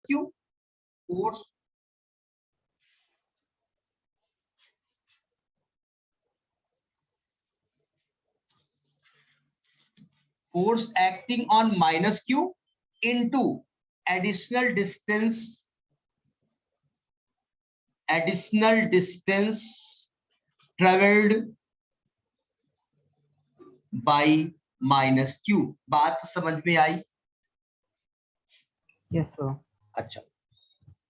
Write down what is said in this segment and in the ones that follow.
Q force acting on minus q into additional distance traveled by minus q। बात समझ में आई? Yes sir. अच्छा,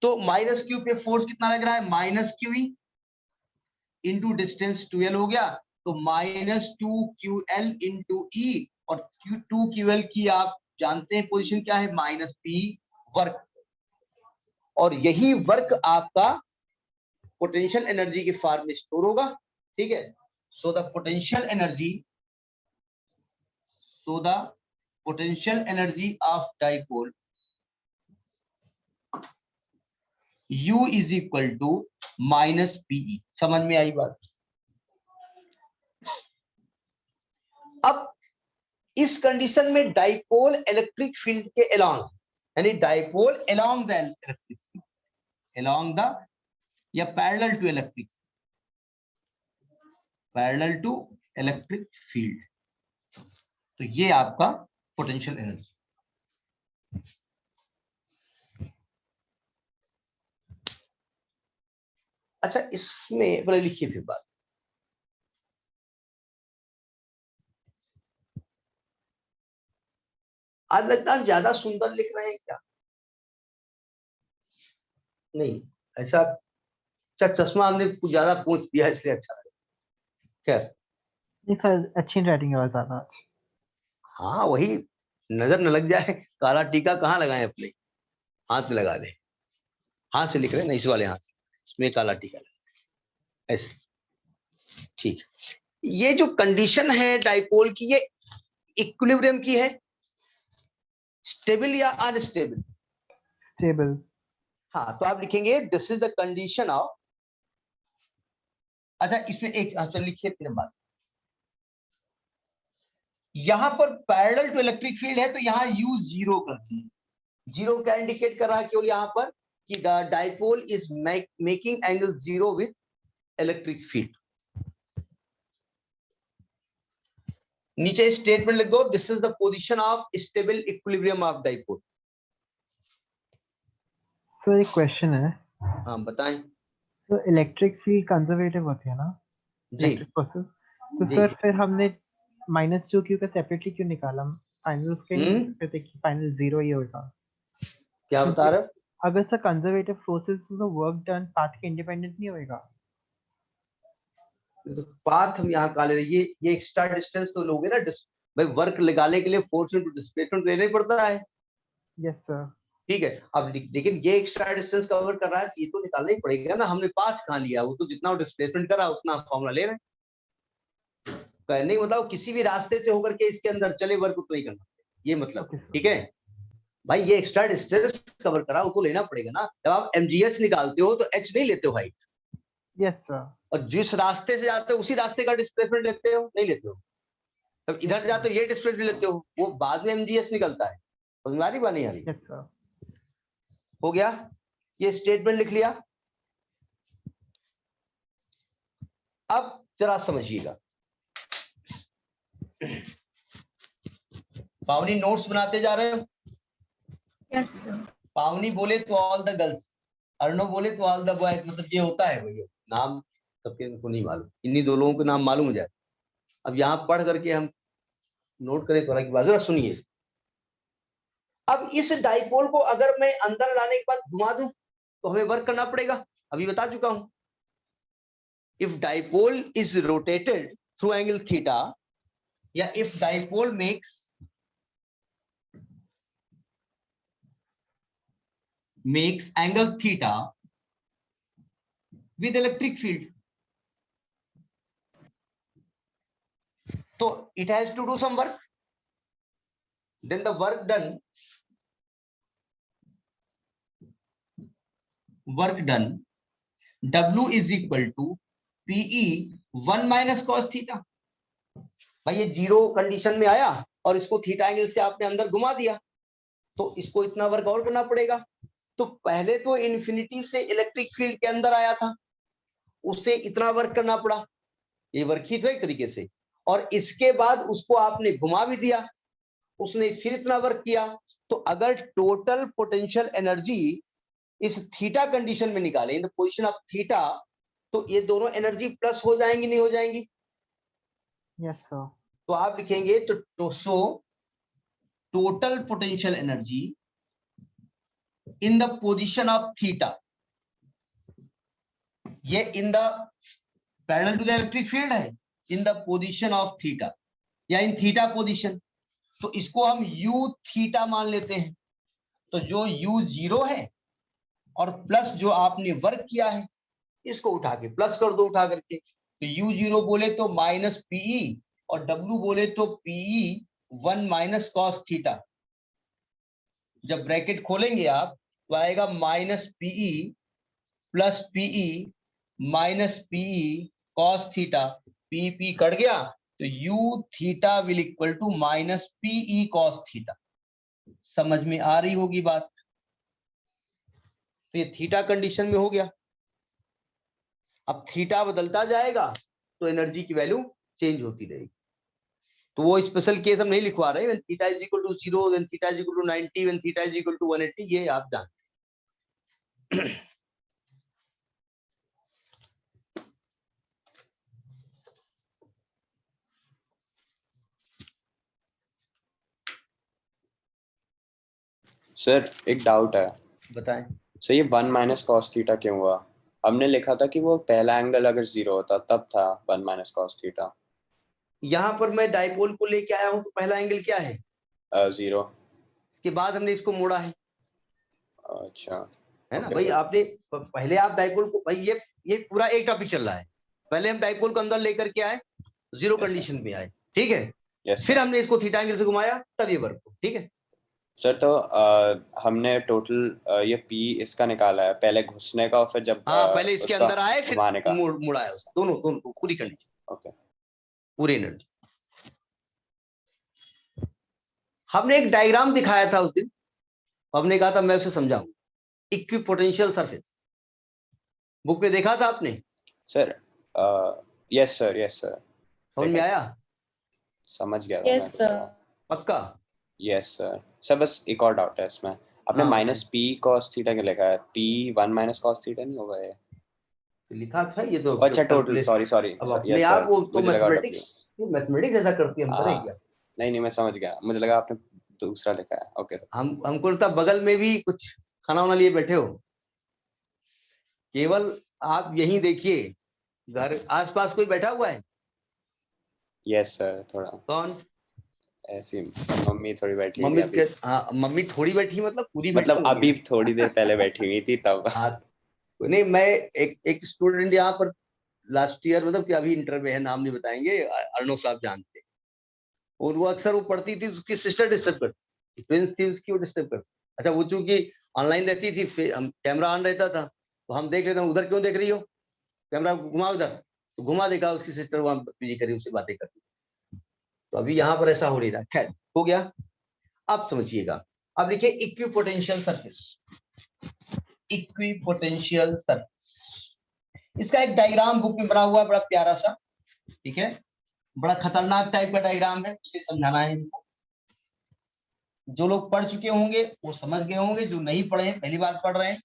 तो माइनस क्यू पे फोर्स कितना लग रहा है? Minus Q into distance 2l हो गया, तो माइनस 2ql इंटू ई, और 2ql की आप जानते हैं पोजीशन क्या है? माइनस p वर्क, और यही वर्क आपका पोटेंशियल एनर्जी के फॉर्म में स्टोर होगा। ठीक है, so the potential energy of dipole U is equal to minus PE. समझ में आई बात? अब इस कंडीशन में डाइपोल इलेक्ट्रिक फील्ड के अलोंग, यानी dipole along the electric field, along the या पैरेलल टू इलेक्ट्रिक फील्ड, तो ये आपका पोटेंशियल एनर्जी। अच्छा, इसमें बोले लिखिए फिर बात। आज लगता है ज्यादा सुंदर लिख रहे हैं क्या? नहीं, ऐसा चश्मा हमने कुछ ज्यादा पूछ दिया इसलिए अच्छा लगा। खैर, नहीं सर, अच्छी राइटिंग है ज्यादा। हाँ, वही नजर न लग जाए। काला टीका कहाँ लगाए? अपने हाथ में लगा ले। हाथ से लिख रहे हैं ना, इस वाले हाथ से, इसमें काला टीका ऐसे। ठीक, ये जो कंडीशन है डाइपोल की, ये इक्विलिब्रियम की है, स्टेबल या अनस्टेबल? स्टेबल। हाँ, तो आप लिखेंगे this is the condition of. अच्छा, इसमें एक लिखिए फिर बात। यहां पर पैरेलल टू इलेक्ट्रिक फील्ड है, तो यहां U जीरो कर दीजिए। जीरो क्या इंडिकेट कर रहा है केवल यहां पर? कि the dipole is making angle zero with electric field. नीचे स्टेटमेंट लिख दो, this is the position of stable equilibrium of dipole. Sir एक क्वेश्चन है। हाँ बताएं। तो इलेक्ट्रिक फील्ड कंजर्वेटिव होती है ना, इलेक्ट्रिक प्रोसेस, तो जी। सर फिर हमने माइनस टू क्यू का सेपरेटली क्यों निकाला? फाइनल उसके फिर देखिए फाइनल जीरो ही होगा। क्या बता रहे हो? अगर सर कंजर्वेटिव प्रोसेस तो वर्क डन पाथ के इंडिपेंडेंट नहीं होएगा? तो पाथ हम यहाँ का ले रहे, ये एक्स्ट्रा डिस्टेंस तो लोगे ना, भाई वर्क लगाने के लिए फोर्स इनटू डिस्प्लेसमेंट लेना ही पड़ता है। Yes sir. ठीक है, अब लेकिन ये एक्स्ट्रा डिस्टेंस कवर कर रहा है, ये तो निकालना ही पड़ेगा ना। हमने पाथ कहाँ लिया? वो तो जितना डिस्प्लेसमेंट करा उतना फॉर्मूला ले रहे हैं। कहने का मतलब किसी भी रास्ते से होकर के इसके अंदर चले, वर्क उतना ही करना, ये मतलब। ठीक है भाई, ये एक्स्ट्रा डिस्टेंस कवर करा, वो तो लेना पड़ेगा ना। जब आप mgs निकालते हो तो h नहीं लेते हो भाई। Yes sir. और जिस रास्ते से जाते हो उसी रास्ते का डिस्प्लेसमेंट लेते हो, नहीं लेते हो? तब इधर जाते हो ये डिस्प्लेसमेंट लेते हो, वो बाद में mgs निकलता है। समझ में आ रही बात नहीं आ रही? Yes sir. हो गया, ये स्टेटमेंट लिख लिया। अब जरा समझिएगा, पावनी नोट्स बनाते जा रहे हो? Yes sir. पावनी बोले तो ऑल द गर्ल्स, अर्णव बोले तो ऑल द बॉयज, मतलब ये होता है भैया। नाम सबके उनको नहीं मालूम, इन्हीं दो लोगों के नाम मालूम हो जाए। अब यहाँ पढ़ करके हम नोट करें तो अलग बात। जरा सुनिए, अब इस डाइपोल को अगर मैं अंदर लाने के बाद घुमा दूं तो हमें वर्क करना पड़ेगा, अभी बता चुका हूं। If dipole is rotated through angle theta, या if dipole makes angle theta with electric field, so it has to do some work. Then the work done W is equal to PE 1 minus cos theta। भाई ये zero condition में आया और इसको theta angle से आपने अंदर घुमा दिया, तो इसको इतना वर्क और करना पड़ेगा। तो पहले तो इन्फिनिटी से इलेक्ट्रिक फील्ड के अंदर आया था, उसे इतना वर्क करना पड़ा, ये वर्क ही तो एक तरीके से, और इसके बाद उसको आपने घुमा भी दिया, उसने फिर इतना वर्क किया। तो अगर टोटल पोटेंशियल एनर्जी इस थीटा कंडीशन में निकाले, इन द पोजीशन ऑफ थीटा, तो ये दोनों एनर्जी प्लस हो जाएंगी, नहीं हो जाएंगी? Yes sir. तो आप लिखेंगे तो so total potential energy in the position of theta, ये in the parallel to the electric field है, in the position of theta या इन थीटा पोजीशन, तो इसको हम u थीटा मान लेते हैं। तो जो u 0 है और प्लस जो आपने वर्क किया है, इसको उठा के प्लस कर दो, उठा करके, तो u 0 बोले तो माइनस पीई और w बोले तो पीई 1 माइनस कॉस थीटा। जब ब्रैकेट खोलेंगे आप तो आएगा minus PE plus PE minus PE cos theta, P P cut गया, तो u theta will equal to minus PE cos theta. समझ में आ रही होगी बात? तो ये थीटा कंडीशन में हो गया। अब थीटा बदलता जाएगा तो एनर्जी की वैल्यू चेंज होती रहेगी। तो वो स्पेशल केस हम नहीं लिखवा रहे, when theta is equal to 0, when theta is equal to 90, when theta is equal to 180, ये आप जानते हैं। सर एक डाउट है। बताएं। सर ये 1 माइनस कॉस थीटा क्यों हुआ? हमने लिखा था कि वो पहला एंगल अगर 0 होता तब था 1 माइनस कॉस थीटा। यहाँ पर मैं डाइपोल को लेके आया हूं, तो पहला एंगल क्या है? 0। इसके बाद हमने इसको मोड़ा है, अच्छा है ना okay, भाई? sir. आपने पहले आप डाइपोल को, भाई ये पूरा एक टॉपिक चल रहा है, पहले हम डाइपोल को अंदर लेकर के आए, जीरो Yes, कंडीशन में आए, ठीक है? yes, फिर sir. हमने इसको थीटा एंगल से घुमाया, तब ये वर्क हो, ठीक है? सर तो हमने टोटल ये पी इसका निकाला है, पहले घुसने का और फिर जब हाँ, पहले इसके उसका अंदर आए, फिर घुमाने का। मुड़ाया उसको, दोनों दोनों पूरी कंडीशन, ओके पूरी एनर्जी। हमने एक डायग्राम दिखाया था उस दिन, हमने कहा था मैं उसे समझाऊं, इक्विपोटेंशियल सरफेस, बुक में देखा था आपने? Sir. Yes sir, yes sir. समझ में आया? समझ गया था Yes, मैं sir. पक्का? Yes sir. सर बस एक और डाउट है इसमें, आपने हाँ, माइनस पी कॉस थीटा क्या लिखा है? पी 1 माइनस कॉस थीटा नहीं होगा ये? लिखा था ये तो। अच्छा टोटल, सॉरी सॉरी। अब अपने यस आप सर, वो तो मुझे लगा मैथमेटिक्स, W। मैथमेटिक्स ऐसा करती है, हम करें हाँ क्या? नहीं नहीं, मैं समझ गया, मुझे लगा आपने दूसरा लिखा है। Okay sir. हमको लगता बगल में भी कुछ खाना वाना लिए बैठे हो, केवल आप यही देखिए, घर आसपास कोई बैठा हुआ है? यस सर, थोड़ा कौन? ऐसी मम्मी थोड़ी बैठी हुई थी मम्मी अभी। हाँ, मम्मी थोड़ी बैठी मतलब पूरी बैठी मतलब होगी अभी ना? थोड़ी देर पहले बैठी हुई थी तब। हाँ, नहीं, मैं एक स्टूडेंट यहाँ पर लास्ट ईयर, मतलब कि अभी इंटर में है, नाम नहीं बताएंगे, अर्णव साहब जानते हैं, और वो अक्सर वो पढ़ती थी, उसकी सिस्टर डिस्टर्ब करती, ट्विंस थी उसकी, वो डिस्टर्ब करती। अच्छा, वो चूंकि ऑनलाइन रहती थी, फिर हम कैमरा ऑन रहता था, तो हम देख रहे थे, उधर क्यों देख रही हो, कैमरा घुमा उधर, तो घुमा, देखा उसकी सिस्टर वहां बिजी करी, उससे बातें करती। तो अभी यहाँ पर ऐसा हो नहीं रहा, खैर हो गया। अब समझिएगा, अब लिखिए इक्विपोटेंशियल सरफेस, इक्विपोटेंशियल सरफेस, इसका एक डायग्राम बुक में बना हुआ है, बड़ा प्यारा सा, ठीक है? बड़ा खतरनाक टाइप का डायग्राम है, उसे समझाना है इनको। जो लोग पढ़ चुके होंगे वो समझ गए होंगे, जो नहीं पढ़े हैं, पहली बार पढ़ रहे हैं।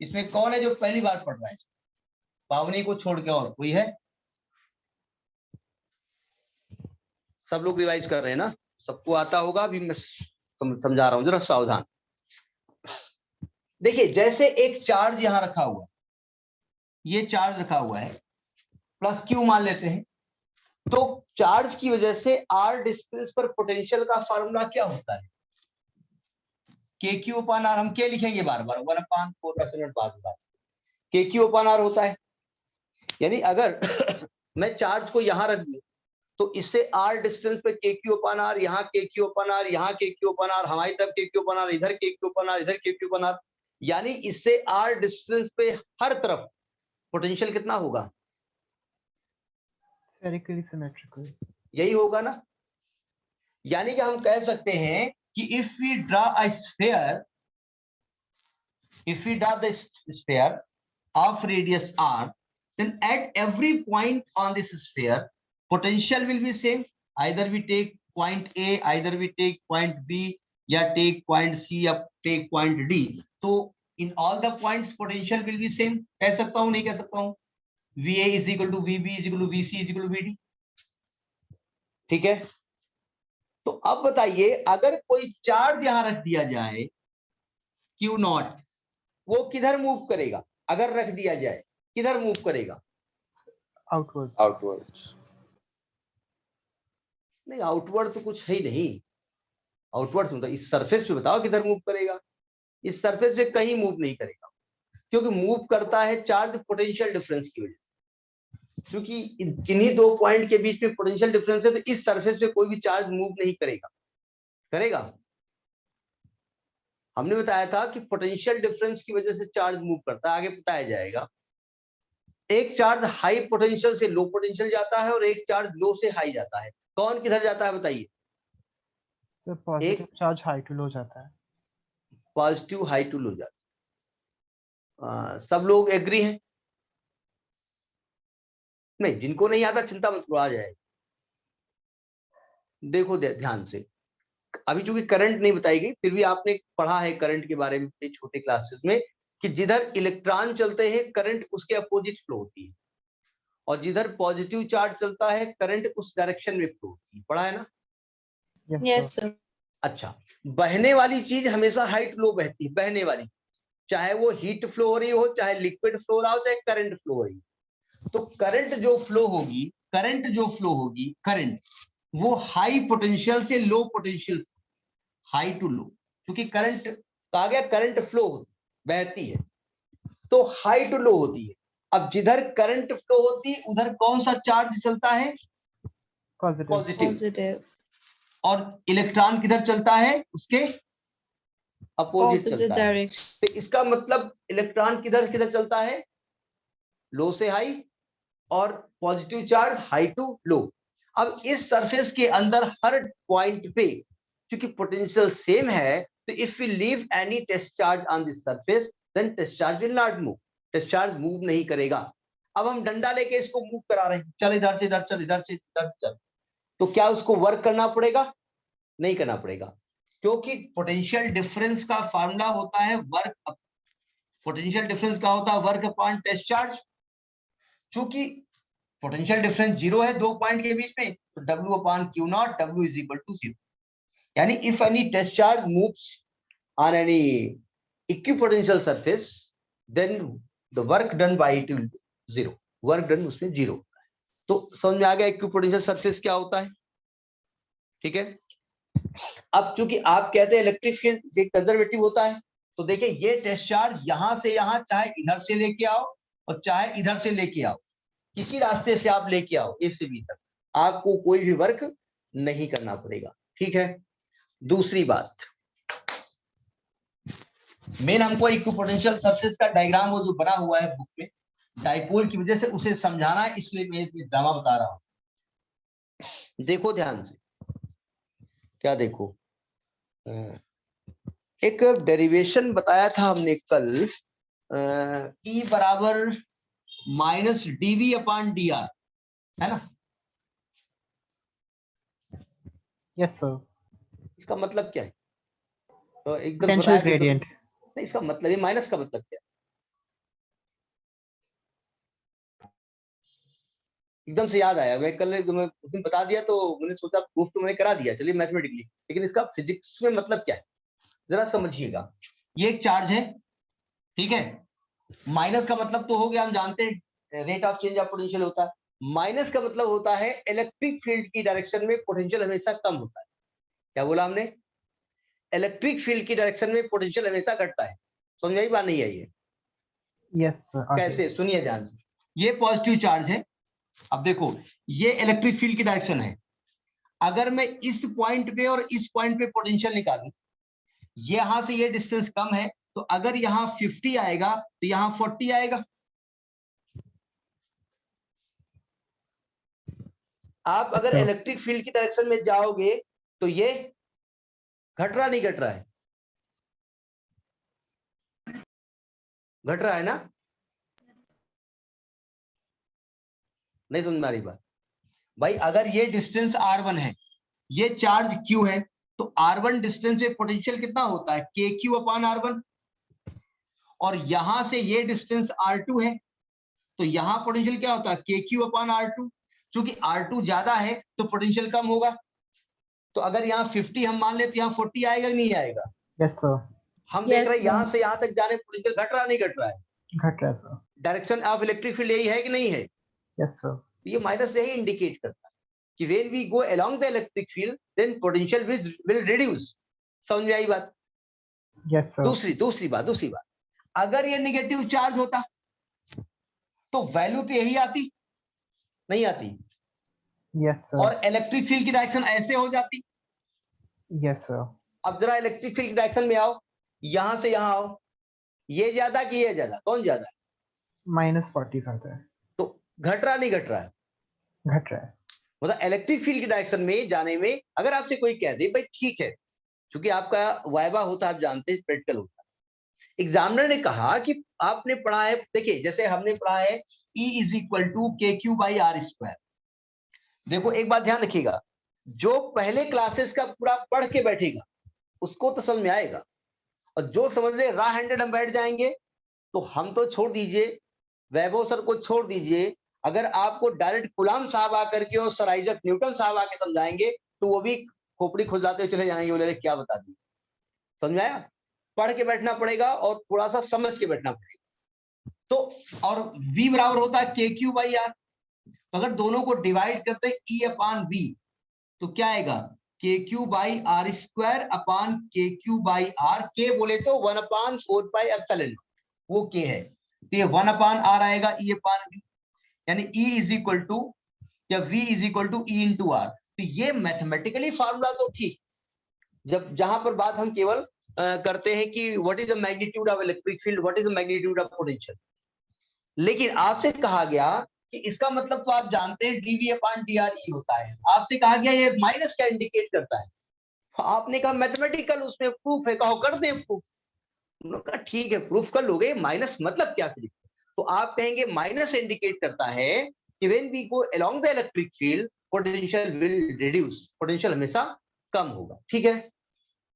इसमें कौन है जो पहली बार पढ़ रहा है? पावनी को छोड़ के और कोई है? सब लोग रिवाइज कर रहे हैं ना? सबको आता होगा, अभी मैं समझा रहा हूं, जरा सावधान। देखिए, जैसे एक चार्ज यहां रखा हुआ, ये चार्ज रखा हुआ है, प्लस क्यू मान लेते हैं, तो चार्ज की वजह से आर डिस्टेंस पर पोटेंशियल का फार्मूला क्या होता है? के क्यू अपान आर, हम के लिखेंगे बार बार, 1/4 बाद के क्यू अपान आर होता है। यानी अगर मैं चार्ज को यहां रख दूं, तो इससे आर डिस्टेंस पे के क्यू अपान आर, यहाँ के क्यू अपान आर, यहाँ के क्यू अपान आर, हमारी तरफ के क्यू अपान आर, इधर के क्यू अपान आर, इधर के क्यू अपान आर, यानी इससे आर डिस्टेंस पे हर तरफ पोटेंशियल कितना होगा? Spherically symmetrical. यही होगा ना? यानी कि हम कह सकते हैं कि if we draw a sphere if we draw the sphere of radius r, then at every point on this sphere, potential will be same. Either we take point A, either we take point B, या take point C या take point D. तो in all the points potential will be same. कह सकता हूँ नहीं कह सकता हूँ? VA is equal to VB is equal to VC is equal to VD. ठीक है? तो अब बताइए, अगर कोई चार्ज यहां रख दिया जाए Q नॉट, वो किधर मूव करेगा? अगर रख दिया जाए किधर मूव करेगा? आउटवर्ड्स। नहीं, आउटवर्ड तो कुछ है ही नहीं। आउटवर्ड मतलब इस सरफेस पे बताओ किधर मूव करेगा? इस सरफेस पे कहीं मूव नहीं करेगा, क्योंकि मूव करता है चार्ज पोटेंशियल डिफरेंस की वजह से। क्योंकि किन्हीं दो पॉइंट के बीच में पोटेंशियल डिफरेंस है, तो इस सरफेस पे कोई भी चार्ज मूव नहीं करेगा। करेगा? हमने बताया था कि पोटेंशियल डिफरेंस की वजह से चार्ज मूव करता है, आगे बताया जाएगा। एक चार्ज हाई पोटेंशियल से लो पोटेंशियल जाता है और एक चार्ज लो से हाई जाता है। कौन किधर जाता है बताइए? Positive charge high to low जाता है। पॉजिटिव हाई टू लो जाता है। सब लोग एग्री हैं? नहीं, जिनको नहीं आता चिंता मत करो, आ जाएगा। देखो ध्यान से, अभी चूंकि करंट नहीं बताई गई, फिर भी आपने पढ़ा है करंट के बारे में छोटे क्लासेस में, कि जिधर इलेक्ट्रॉन चलते हैं करंट उसके अपोजिट फ्लो होती है, और जिधर पॉजिटिव चार्ज चलता है करंट उस डायरेक्शन में फ्लो होती है। पढ़ा है ना? Yes, sir. अच्छा, बहने वाली चीज हमेशा हाइट लो बहती है। बहने वाली, चाहे वो हीट फ्लो हो रही हो, चाहे लिक्विड फ्लो हो रहा हो, चाहे करंट फ्लो हो रही हो, तो करंट जो फ्लो होगी, करंट वो हाई पोटेंशियल से low potential, high to low, क्योंकि करंट कहा गया करंट फ्लो होती, बहती है, तो हाई टू लो होती है। अब जिधर करंट फ्लो होती है उधर कौन सा चार्ज चलता है? पॉजिटिव। Positive. और इलेक्ट्रॉन किधर चलता है? उसके अपोजिट Opposite चलता है। direction. तो इसका मतलब इलेक्ट्रॉन किधर किधर चलता है? लो से हाई, और positive charge high to low. अब इस सरफेस के अंदर हर पॉइंट पे क्योंकि पोटेंशियल सेम है, तो if we leave any test charge on this surface, then test charge will not move. Test charge move नहीं करेगा। अब हम डंडा लेके इसको मूव करा रहे हैं, चल इधर से इधर, चल इधर से इधर चल, तो क्या उसको वर्क करना पड़ेगा? नहीं करना पड़ेगा, क्योंकि पोटेंशियल डिफरेंस का फार्मूला होता है वर्क। पोटेंशियल डिफरेंस का होता है वर्क अपॉन टेस्ट चार्ज। चूंकि पोटेंशियल डिफरेंस जीरो है दो पॉइंट के बीच में, तो W upon q naught, W is equal to 0। यानी if any test charge moves on any equipotential surface, then the work done by it will be 0। Work done उसमें 0 होता है। तो समझ में आ गया इक्विपोटेंशियल सरफेस क्या होता है? ठीक है। अब चूंकि आप कहते हैं इलेक्ट्रिक फील्ड कंजर्वेटिव होता है, तो देखिए ये टेस्ट चार्ज यहां से यहां, चाहे इधर से लेके आओ और चाहे इधर से लेके आओ, किसी रास्ते से आप लेके आओ ए से बी तक, आपको कोई भी वर्क नहीं करना पड़ेगा। ठीक है। दूसरी बात, मेन हमको इक्विपोटेंशियल सरफेस का डायग्राम वो जो बना हुआ है बुक में डाइपोल की वजह से, उसे समझाना है, इसलिए मैं ये ड्रामा बता रहा हूं। देखो ध्यान से, क्या देखो, एक डेरिवेशन बताया था हमने कल, E बराबर माइनस dV अपॉन dr, है ना? Yes sir. इसका मतलब क्या है? तो एकदम पोटेंशियल बताया कि ग्रेडियंट। नहीं, इसका मतलब ये माइनस का मतलब क्या है? एकदम से याद आया, मैं कल मैं उस दिन बता दिया, तो मैंने सोचा प्रूफ तो मैंने करा दिया, चलिए मैथमेटिकली, लेकिन इसका फिजिक्स में मतलब क्या है जरा समझिएगा। ये एक चार्ज है, ठीक है। माइनस का मतलब तो हो गया, हम जानते हैं rate of change of potential होता है। माइनस का मतलब होता है इलेक्ट्रिक फील्ड की डायरेक्शन में पोटेंशियल हमेशा कम होता है। क्या बोला हमने? इलेक्ट्रिक फील्ड की डायरेक्शन में पोटेंशियल हमेशा घटता है। समझ में आई बात नहीं आई है? Yes sir. कैसे? सुनिए ध्यान से, ये पॉजिटिव चार्ज है। अब देखो, ये इलेक्ट्रिक फील्ड की डायरेक्शन है। अगर मैं इस पॉइंट पे और इस पॉइंट पे पोटेंशियल निकालूं, यहां से ये डिस्टेंस कम है, तो अगर यहाँ 50 आएगा तो यहाँ 40 आएगा। आप अगर इलेक्ट्रिक फील्ड की डायरेक्शन में जाओगे तो ये घट रहा नहीं घट रहा है? घट रहा है ना? नहीं समझ में आ रही बात भाई? अगर ये डिस्टेंस r1 है, ये चार्ज q है, तो r1 डिस्टेंस पे पोटेंशियल कितना होता है? kq/r1। और यहां से ये डिस्टेंस r2 है, तो यहां पोटेंशियल क्या होता है? kq/r2। चूंकि r2 ज्यादा है तो पोटेंशियल कम होगा। तो अगर यहाँ 50 हम मान लेते, यहाँ 40 आएगा कि नहीं आएगा? Yes sir. हम देख Yes, रहे हैं sir. यहां से यहां तक जाने पोटेंशियल घट रहा नहीं घट रहा है? घट रहा है sir. Direction of electric field यही है कि नहीं है? Yes sir. ये माइनस यही इंडिकेट करता है कि when we go along the electric field then potential will reduce। समझ में आई बात? Yes sir. दूसरी बात, अगर ये नेगेटिव चार्ज होता तो वैल्यू तो यही आती, नहीं आती? Yes sir. और इलेक्ट्रिक फील्ड की डायरेक्शन ऐसे हो जाती। Yes sir. अब जरा इलेक्ट्रिक फील्ड की डायरेक्शन में आओ, यहां से यहां आओ, ये ज्यादा कि ये ज्यादा? कौन ज्यादा है? -40 करता है। तो घट रहा नहीं घट रहा है? घट रहा है। मतलब इलेक्ट्रिक फील्ड की डायरेक्शन में जाने में अगर आपसे कोई कह दे भाई ठीक है, क्योंकि आपका वाइवा होता है, आप जानते हैं प्रैक्टिकल होता है, एग्जामिनर ने कहा कि आपने पढ़ा है, देखिए जैसे हमने पढ़ा है E = kq/r²। देखो एक बात ध्यान रखिएगा, जो पहले क्लासेस का पूरा पढ़ के बैठेगा उसको तो समझ में आएगा, और जो समझ ले रॉ हैंडेड हम बैठ जाएंगे तो हम तो छोड़ दीजिए, वैभव सर को छोड़ दीजिए, अगर आपको डायरेक्ट गुलाम साहब आकर के और सर आइजक न्यूटन साहब आके समझाएंगे तो वो भी खोपड़ी खुजलाते हुए चले जाएंगे, बोले क्या बता दी। समझाया? पढ़ के बैठना पड़ेगा और थोड़ा सा समझ के बैठना पड़ेगा। तो और v बराबर होता है kq/r। अगर दोनों को डिवाइड करते E/v तो क्या आएगा? kq/r²/kq/r। k बोले तो 1/4πε, वो k है, तो ये 1/r आएगा E/v, यानी E = या v = E/r। तो ये मैथमेटिकली फार्मूला तो ठीक, जब जहां पर बात हम केवल करते हैं कि what is the magnitude of electric field, what is the magnitude of potential. लेकिन आपसे कहा गया कि इसका मतलब तो आप जानते हैं dv/dre होता है, आपसे कहा गया ये माइनस क्या इंडिकेट करता है? आपने कहा मैथमेटिकल उसमें प्रूफ है, कहो कर दे प्रूफ। उन्होंने कहा ठीक है प्रूफ कर लोगे, माइनस मतलब क्या फिर? तो आप कहेंगे माइनस इंडिकेट करता है कि when we go along the electric field potential will reduce, potential हमेशा कम होगा। ठीक है,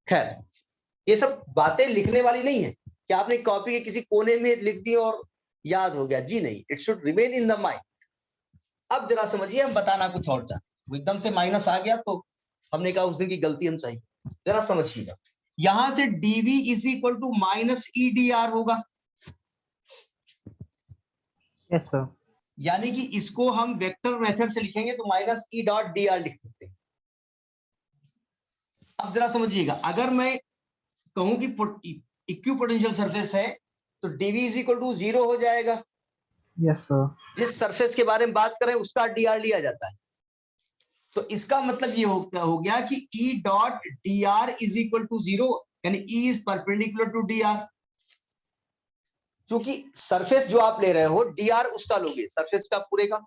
खैर ये सब बातें लिखने वाली नहीं है कि आपने कॉपी के किसी कोने में लिख दी और याद हो गया, जी नहीं, it should remain in the mind. अब जरा समझिए, हम बताना कुछ और चाहते, एकदम से माइनस आ गया तो हमने कहा उस दिन की गलती हम सही। जरा समझिएगा, यहां से dv = -edr होगा। Yes sir. यानी कि इसको हम वेक्टर मेथड से लिखेंगे तो -e.dr लिख सकते हैं। अब जरा समझिएगा, अगर मैं कहूं कि इक्विपोटेंशियल सरफेस है तो dv = 0 हो जाएगा। Yes sir. जिस सरफेस के बारे में बात करें उसका dr लिया जाता है। तो इसका मतलब ये हो गया कि E.dr = 0, यानी E is perpendicular to dr। क्योंकि सरफेस जो आप ले रहे हो dr उसका लोगे, सरफेस का पूरे का,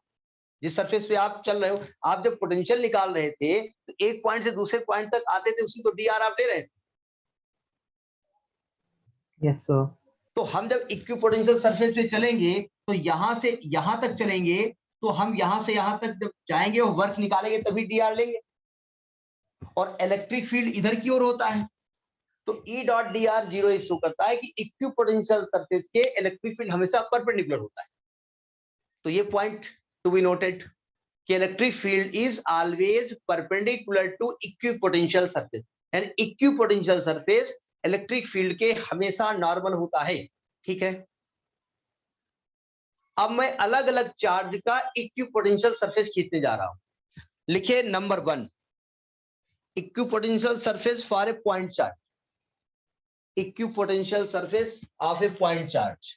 जिस सरफेस पे आप चल रहे हो। आप जब पोटेंशियल निकाल रहे थे तो एक पॉइंट से दूसरे पॉइंट तक आते थे, उसी तो dr आप ले रहे थे। Yes sir. तो हम जब इक्विपोटेंशियल सरफेस पे चलेंगे तो यहां से यहां तक चलेंगे, तो हम यहां से यहां तक जब जाएंगे और वर्क निकालेंगे तभी dr लेंगे। और इलेक्ट्रिक फील्ड इधर की ओर होता है, तो E.dr 0 इशू करता है कि इक्विपोटेंशियल सरफेस के इलेक्ट्रिक फील्ड हमेशा परपेंडिकुलर होता है। तो ये पॉइंट टू बी नोटेड कि electric field is always perpendicular to equipotential surface, यानी इक्विपोटेंशियल सरफेस इलेक्ट्रिक फील्ड के हमेशा नॉर्मल होता है। ठीक है, अब मैं अलग अलग चार्ज का इक्विपोटेंशियल सरफेस खींचने जा रहा हूं। लिखिए number 1, equipotential surface for a point charge, equipotential surface of A point charge.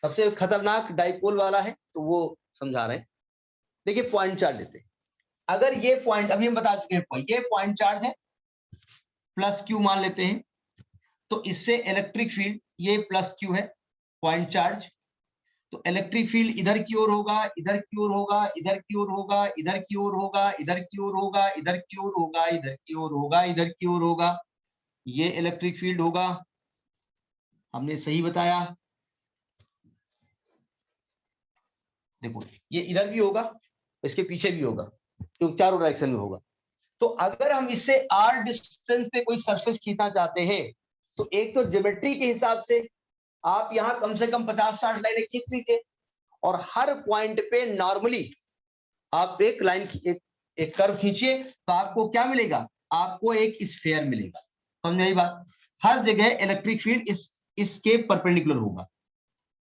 सबसे खतरनाक डाइपोल वाला है तो वो समझा रहे हैं। देखिए पॉइंट चार्ज लेते हैं, अगर ये पॉइंट अभी हम बता चुके हैं, ये पॉइंट चार्ज है, प्लस क्यू मान लेते हैं, तो इससे इलेक्ट्रिक फील्ड ये प्लस क्यू है पॉइंट चार्ज, तो इलेक्ट्रिक फील्ड इधर की ओर होगा, इधर की ओर होगा, इधर की ओर होगा, इधर की ओर होगा, इधर की ओर होगा, इधर की ओर होगा, इधर की ओर होगा, इधर की ओर होगा। ये इलेक्ट्रिक फील्ड होगा, हमने सही बताया। देखो ये इधर भी होगा, इसके पीछे भी होगा, तो चारों डायरेक्शन में होगा। तो अगर हम इससे r डिस्टेंस पे कोई सरफेस खींचना चाहते हैं, तो एक तो ज्योमेट्री के हिसाब से आप यहां कम से कम 50-60 लाइनें खींच लीजिए, और हर पॉइंट पे नॉर्मली आप एक लाइन एक कर्व खींचिए, तो आपको क्या मिलेगा, आपको एक स्फीयर मिलेगा। समझ आई बात? हर जगह इलेक्ट्रिक फील्ड इसके परपेंडिकुलर होगा।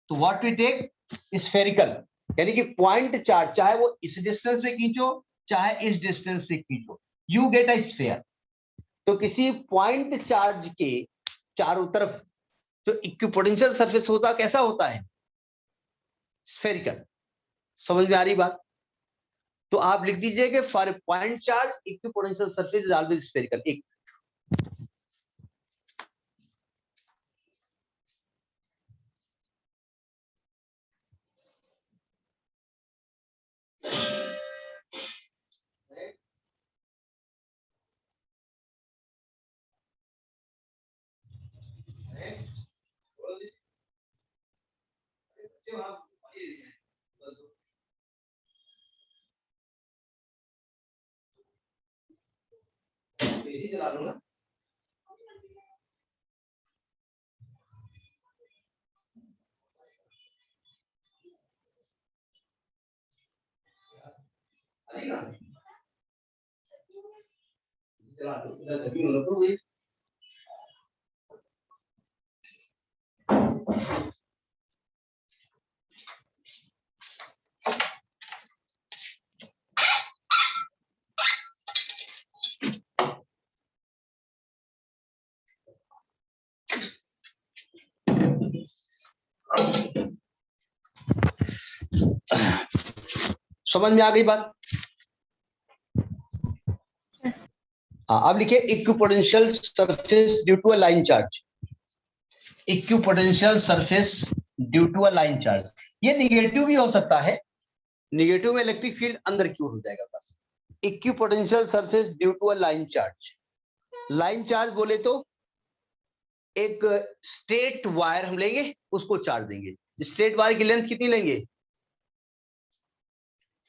तो व्हाट वी टेक, स्फेरिकल, यानी कि पॉइंट चार्ज, चाहे वो इस डिस्टेंस पे खींचो चाहे इस डिस्टेंस पे खींचो, यू गेट अ स्फीयर। तो किसी पॉइंट चार्ज के चारों तरफ जो इक्विपोटेंशियल सरफेस होता कैसा होता है, स्फेरिकल। समझ में आ रही बात? तो आप लिख दीजिए कि for point charge equipotential surface is always spherical. एक एसी चला लो ना। चला लो, समझ में आ गई बात? Yes. हाँ, अब लिखिए equipotential surface due to a line charge. Equipotential surface due to a line charge, ये निगेटिव भी हो सकता है, निगेटिव में इलेक्ट्रिक फील्ड अंदर की ओर हो जाएगा बस। Equipotential surface due to a line charge. Line charge बोले तो एक स्ट्रेट वायर हम लेंगे, उसको चार्ज देंगे। स्ट्रेट वायर की लेंथ कितनी लेंगे,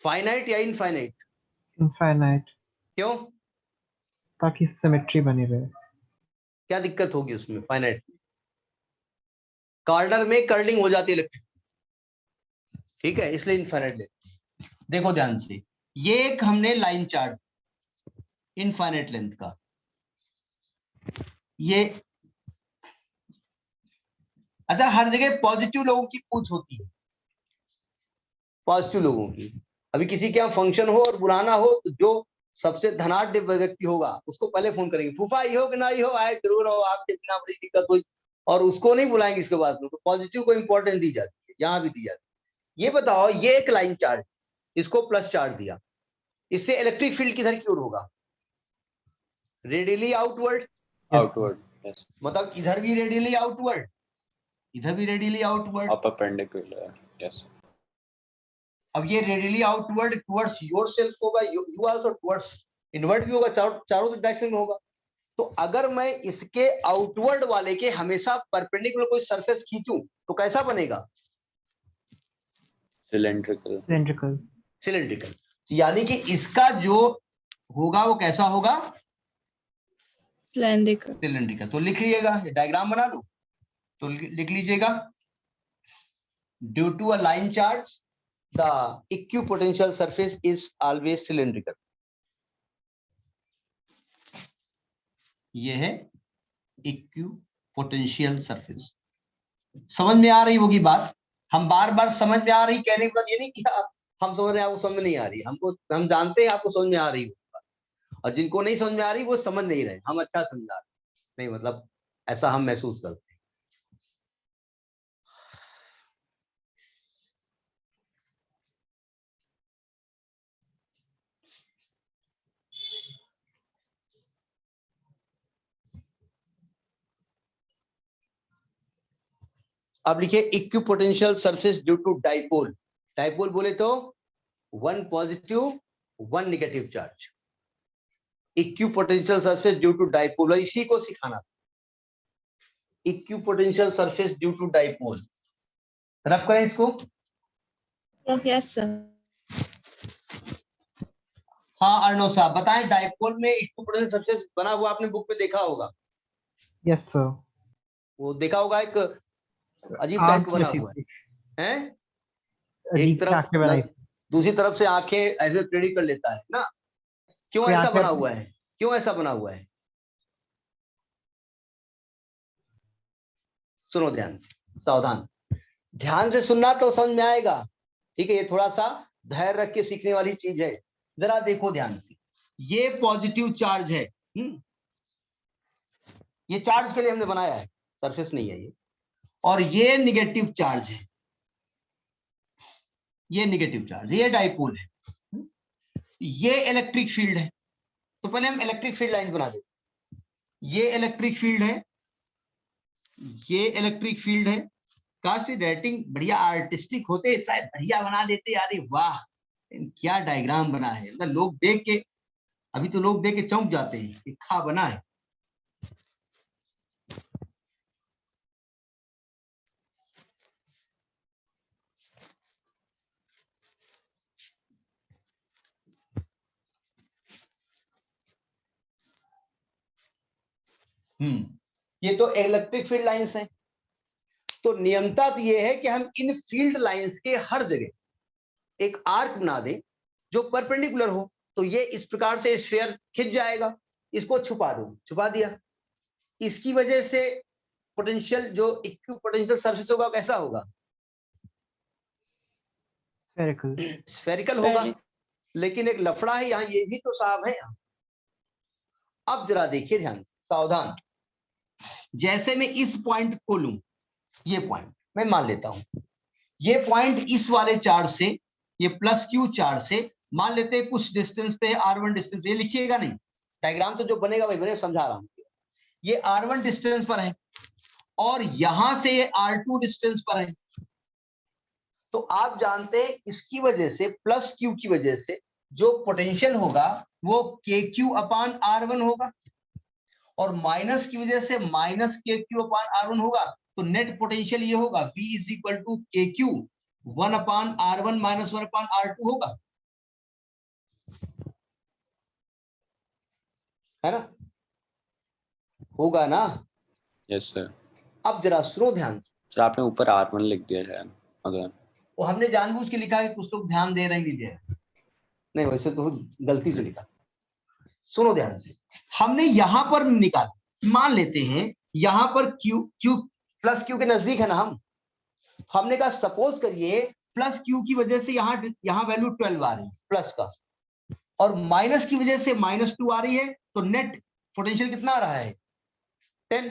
फाइनाइट या इनफाइनाइट? इनफाइनाइट, क्यों? ताकि सिमेट्री बनी रहे। क्या दिक्कत होगी उसमें फाइनाइट में? कार्डर में कर्लिंग हो जाती है इलेक्ट्रिक, ठीक है, इसलिए इनफाइनाइट लेते हैं। देखो ध्यान से, ये एक हमने लाइन चार्ज इनफाइनाइट लेंथ का, ये अच्छा हर जगह पॉजिटिव लोगों की पूछ होती है, पॉजिटिव लोगों की। अभी किसी के यहाँ फंक्शन हो और बुलाना हो, तो जो सबसे धनाढ्य व्यक्ति होगा उसको पहले फोन करेंगे, फूफा ही हो कि नहीं हो, आए जरूर हो, आपके बिना बड़ी दिक्कत हुई, और उसको नहीं बुलाएंगे इसके बाद में। तो पॉजिटिव को इंपॉर्टेंस दी जाती है, यहाँ भी दी जाती है। ये बताओ, ये एक लाइन चार्ज, इसको प्लस चार्ज दिया, इससे इलेक्ट्रिक फील्ड किधर की ओर होगा, रेडियली आउटवर्ड। Outward, yes. मतलब इधर भी रेडियली आउटवर्ड, इधर भी रेडियली आउटवर्ड। अपर परपेंडिकुलर, यस। अब ये रेडियली आउटवर्ड टुवर्ड्स योरसेल्फ होगा, यू आल्सो टुवर्ड्स इनवर्ट भी होगा, चारों डायरेक्शन में होगा। तो अगर मैं इसके आउटवर्ड वाले के हमेशा परपेंडिकुलर कोई सरफेस खींचूं, तो कैसा बनेगा, सिलेंड्रिकल। सिलेंड्रिकल। सिलेंड्रिकल। यानी कि इसका जो होगा वो कैसा होगा, Cylindrical. सिलेंड्रिकल। तो लिख लीजिएगा, डायग्राम बना लो, तो लिख लीजिएगा, due to a line charge the equipotential surface is always cylindrical. ये है इक्विपोटेंशियल सरफेस। समझ में आ रही होगी बात? हम बार बार समझ में आ रही कहने के बाद ये नहीं किया हम समझ रहे हैं आपको समझ में नहीं आ रही, हमको हम जानते हैं आपको समझ में आ रही होगी, और जिनको नहीं समझ में आ रही वो समझ नहीं रहे, हम अच्छा समझा रहे नहीं, मतलब ऐसा हम महसूस करते हैं। अब लिखिए equipotential surface due to dipole. Dipole बोले तो one positive one negative charge, equipotential surface due to dipole, इसी को सिखाना, equipotential surface due to dipole. रब करें इसको। Yes, sir. हाँ अर्णव साहब बताएं, डाइपोल में इक्विपोटेंशियल सरफेस बना हुआ आपने बुक में देखा होगा। Yes sir. वो देखा होगा, एक अजीब टाइप का बना हुआ है, एक तरफ दूसरी तरफ से आंखें ऐसे प्रेडिक्ट कर लेता है ना। क्यों ऐसा बना हुआ है, क्यों ऐसा बना हुआ है? सुनो ध्यान से, सावधान, ध्यान से सुनना तो समझ में आएगा, ठीक है? ये थोड़ा सा धैर्य रख के सीखने वाली चीज है। जरा देखो ध्यान से, ये पॉजिटिव चार्ज है, ये चार्ज के लिए हमने बनाया है, सरफेस नहीं है ये। और ये निगेटिव चार्ज है, ये निगेटिव चार्ज, ये डाइपोल है, ये इलेक्ट्रिक फील्ड है। तो पहले हम इलेक्ट्रिक फील्ड लाइन बना देते। ये इलेक्ट्रिक फील्ड है, ये इलेक्ट्रिक फील्ड है। काश राइटिंग बढ़िया आर्टिस्टिक होते, शायद बढ़िया बना देते। अरे वाह क्या डायग्राम बना है, मतलब लोग देख के, अभी तो लोग देख के चौंक जाते हैं कि खा बना है। ये तो इलेक्ट्रिक फील्ड लाइंस हैं। तो नियमता तो ये है कि हम इन फील्ड लाइंस के हर जगह एक आर्क बना दें जो परपेंडिकुलर हो। तो ये इस प्रकार से स्फीयर खिंच जाएगा, इसको छुपा दो, छुपा दिया। इसकी वजह से पोटेंशियल जो इक्विपोटेंशियल सरफेस होगा कैसा होगा? स्फेरिकल, स्फेरिकल होगा। लेकिन एक लफड़ा है यहाँ, ये भी तो साहब है यहाँ। अब जरा देखिए ध्यान से, सावधान। जैसे मैं इस पॉइंट को लूं, ये पॉइंट मैं मान लेता हूं, ये पॉइंट इस वाले चार्ज से, ये प्लस क्यू चार्ज से मान लेते हैं कुछ डिस्टेंस पे, R1 डिस्टेंस। ये लिखिएगा नहीं, डायग्राम तो जो बनेगा वही बनेगा, समझा रहा हूं। ये R1 डिस्टेंस पर है और यहां से ये R2 डिस्टेंस पर है। तो आप जानते हैं इसकी वजह से, प्लस क्यू की वजह से जो पोटेंशियल होगा वो KQ/R1 होगा, और माइनस की वजह से माइनस KQ/R1 होगा। तो नेट पोटेंशियल ये होगा V = KQ 1/R1 - 1/R2 होगा, है ना? होगा ना? Yes sir. अब जरा सुनो ध्यान से। सर आपने ऊपर R1 लिख दिया है अगर, वो हमने जानबूझ के लिखा कि कुछ लोग ध्यान दे रहे नहीं दे रहे, नहीं वैसे तो गलती से लिखा। सुनो ध्यान से, हमने यहां पर निकाला, मान लेते हैं यहां पर Q प्लस क्यू के नजदीक है ना हमने कहा सपोज करिए प्लस क्यू की वजह से यहां वैल्यू 12 आ रही है प्लस का, और माइनस की वजह से -2 आ रही है। तो नेट पोटेंशियल कितना आ रहा है? 10।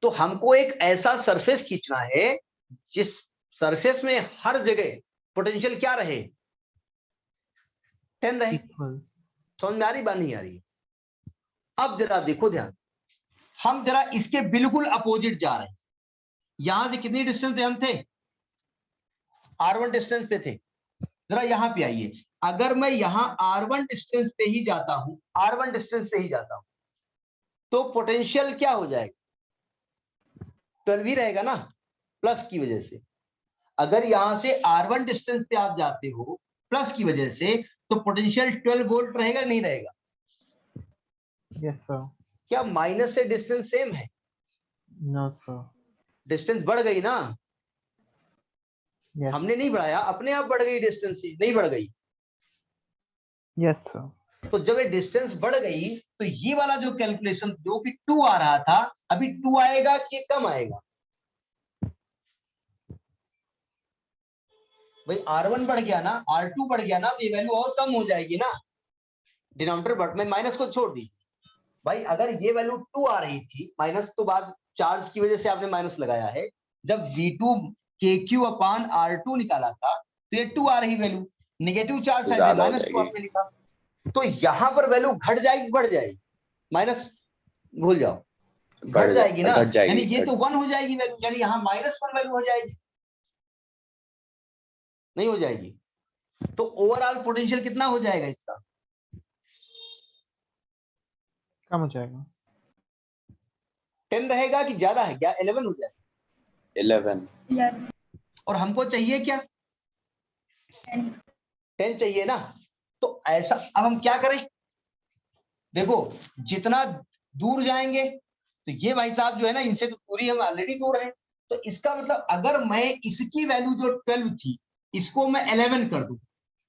तो हमको एक ऐसा सरफेस खींचना है जिस सरफेस में हर जगह पोटेंशियल क्या रहे? 10 रहे। समझ में आ रही बात नहीं आ रही? अब जरा देखो ध्यान, हम जरा इसके बिल्कुल अपोजिट जा रहे हैं। यहां से कितनी डिस्टेंस पे हम थे? R1 डिस्टेंस पे थे। जरा यहां पे आइए, अगर मैं यहां R1 डिस्टेंस पे ही जाता हूं, R1 डिस्टेंस पे ही जाता हूं, तो पोटेंशियल क्या हो जाएगा? 12 ही रहेगा ना, प्लस की वजह से। अगर यहां से R1 डिस्टेंस पे आप जाते हो प्लस की वजह से, तो पोटेंशियल 12 वोल्ट रहेगा नहीं रहेगा? Yes sir. क्या माइनस से डिस्टेंस सेम है? No sir. डिस्टेंस बढ़ गई ना? yes. हमने नहीं बढ़ाया, अपने आप बढ़ गई डिस्टेंस, नहीं बढ़ गई? Yes sir. तो जब ये डिस्टेंस बढ़ गई तो ये वाला जो कैलकुलेशन जो कि 2 आ रहा था, अभी 2 आएगा कि कम आएगा? भाई R1 बढ़ गया ना, R2 बढ़ गया ना, तो ये वैल्यू और कम हो जाएगी ना, डिनोमिनेटर बढ़, मैं माइनस को छोड़ दी। भाई अगर ये वैल्यू 2 आ रही थी, माइनस तो बाद चार्ज की वजह से आपने माइनस लगाया है, जब V2 KQ/R2 निकाला था तो ये 2 आ रही वैल्यू, नेगेटिव चार्ज था, -2 आपने लिखा। तो यहां पर वैल्यू घट जाएगी बढ़ जाएगी? माइनस भूल जाओ, घट जाएगी ना, यानी ये तो 1 हो जाएगी वैल्यू, यानी यहां -1 वैल्यू हो जाएगी, नहीं हो जाएगी? तो ओवरऑल पोटेंशियल कितना हो जाएगा इसका? कम हो जाएगा। 10 रहेगा कि ज्यादा है क्या? 11 हो जाएगा। 11 और हमको चाहिए क्या? 10 चाहिए ना। तो ऐसा अब हम क्या करें? देखो जितना दूर जाएंगे तो ये भाई साहब जो है ना, इनसे तो दूरी हम ऑलरेडी दूर है। तो इसका मतलब अगर मैं इसकी वैल्यू जो 12 थी इसको मैं 11 कर दूं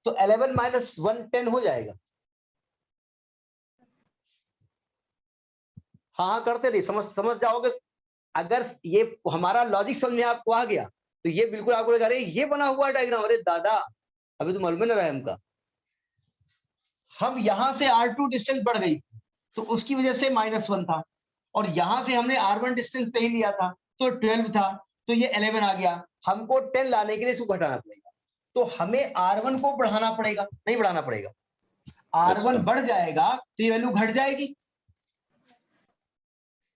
तो 11 माइनस 1 10 हो जाएगा। हाँ करते रहिए, समझ जाओगे। अगर ये हमारा लॉजिक समझ में आपको आ गया तो ये बिल्कुल आपको लगा, अरे ये बना हुआ डायग्राम, अरे दादा अभी तो मालूम न रहा है हमका। हम यहां से R2 डिस्टेंस बढ़ गई तो उसकी वजह से -1 था, और यहां से हमने R1 डिस्टेंस पे ही लिया था तो 12 था, तो ये 11 आ गया। हमको 10 लाने के लिए इसको घटाना पड़ेगा, तो हमें R1 को बढ़ाना पड़ेगा, नहीं बढ़ाना पड़ेगा। R1 sir. बढ़ जाएगा तो ये वैल्यू घट जाएगी,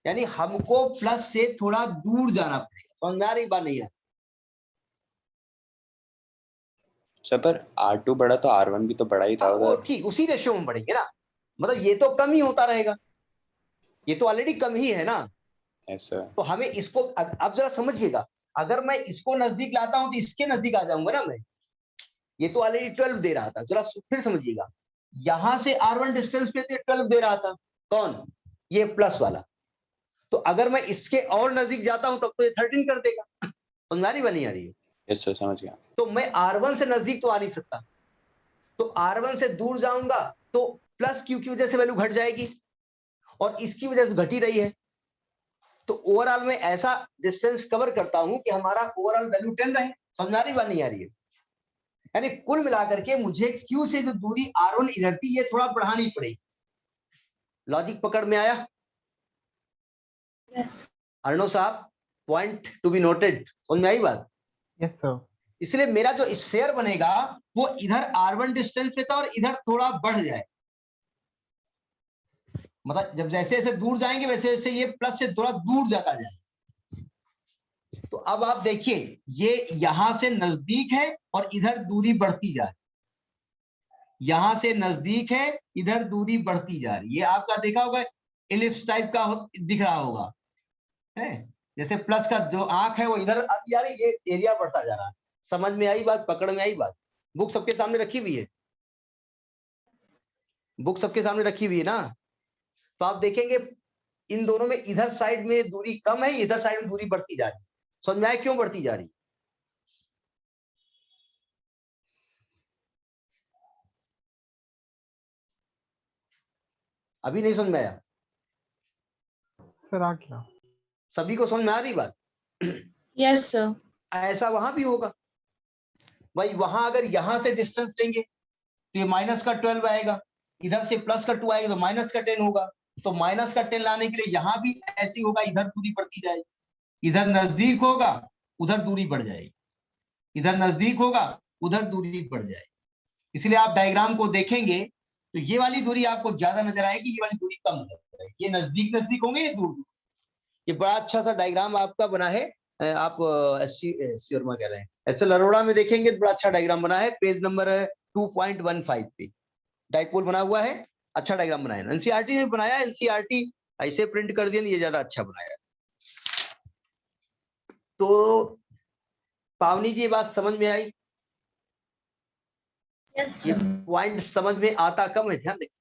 यानी हमको प्लस से थोड़ा दूर जाना पड़ेगा। समझ में आ रही बात? नहीं है सर पर R2 बढ़ा तो R1 भी तो बढ़ा ही था वो उधर। ठीक उसी रेशियो में बढ़ेंगे ना, मतलब ये तो कम ही होता रहेगा, ये तो ऑलरेडी कम ही है ना। Yes, sir. तो हमें इसको अब जरा समझिएगा, अगर मैं इसको नजदीक लाता हूं तो इसके नजदीक आ जाऊंगा ना मैं। ये तो ऑलरेडी 12 दे रहा था, जरा फिर समझिएगा, यहां से R1 डिस्टेंस पे 12 दे रहा था, कौन? ये प्लस वाला। तो अगर मैं इसके और नजदीक जाता हूं तब तो ये 13 कर देगा। समझ बनी आ रही है? Yes, sir, समझ गया। तो मैं R1 से नजदीक तो आ नहीं सकता, तो R1 से दूर जाऊंगा तो प्लस क्यू की वजह से वैल्यू घट जाएगी, और इसकी वजह से घट ही रही है। तो ओवरऑल में ऐसा डिस्टेंस कवर करता हूं कि हमारा ओवरऑल वैल्यू 10 रहे। समझ आ रही बात? नहीं आ रही है? यानी कुल मिलाकर के मुझे Q से जो दूरी R1 इधर थी ये थोड़ा बढ़ानी पड़ेगी। लॉजिक पकड़ में आया? Yes. अर्णव साहब, पॉइंट टू बी नोटेड। समझ में आई बात? Yes sir. इसलिए मेरा जो स्फीयर बनेगा वो इधर R1 डिस्टेंस पे था और इधर थोड़ा बढ़ जाए, मतलब जब जैसे जैसे दूर जाएंगे वैसे वैसे ये प्लस से थोड़ा दूर जाता जाए। तो अब आप देखिए ये यहां से नजदीक है और इधर दूरी बढ़ती जा रही, यहां से नजदीक है इधर दूरी बढ़ती जा रही। ये आपका देखा होगा इलिप्स टाइप का दिख रहा होगा, है जैसे प्लस का जो आंख है वो इधर, अब यार ये एरिया बढ़ता जा रहा है। समझ में आई बात? पकड़ में आई बात? बुक सबके सामने रखी हुई है, बुक सबके सामने रखी हुई है ना। तो आप देखेंगे इन दोनों में इधर साइड में दूरी कम है, इधर साइड में दूरी बढ़ती जा रही। समझ में आया क्यों बढ़ती जा रही? अभी नहीं समझ में आया? सर आ गया। सभी को समझ में आ रही बात? Yes, sir. ऐसा वहां भी होगा भाई। वहां अगर यहां से डिस्टेंस लेंगे तो ये माइनस का 12 आएगा, इधर से प्लस का 2 आएगा तो माइनस का 10 होगा। तो माइनस का 10 लाने के लिए यहां भी ऐसी होगा, इधर दूरी बढ़ती जाएगी। इधर नजदीक होगा उधर दूरी बढ़ जाएगी, इधर नजदीक होगा उधर दूरी बढ़ जाएगी। इसलिए आप डायग्राम को देखेंगे तो ये वाली दूरी आपको ज्यादा नजर आएगी, ये वाली दूरी कम नजर आएगी। ये नजदीक नजदीक होंगे, ये दूर दूर। ये बड़ा अच्छा सा डायग्राम आपका बना है। आप एस वर्मा कह रहे हैं, एस.एल. अरोड़ा में देखेंगे तो बड़ा अच्छा डायग्राम बना है, पेज नंबर 2.15 पे डाइपोल बना हुआ है। अच्छा डायग्राम बनाया है, एनसीईआरटी ने बनाया। एनसीईआरटी ऐसे प्रिंट कर दिया, ये ज्यादा अच्छा बनाया। तो पावनी जी ये बात समझ में आई? Yes, ये sir. पॉइंट समझ में आता कम है, ध्यान देखिए।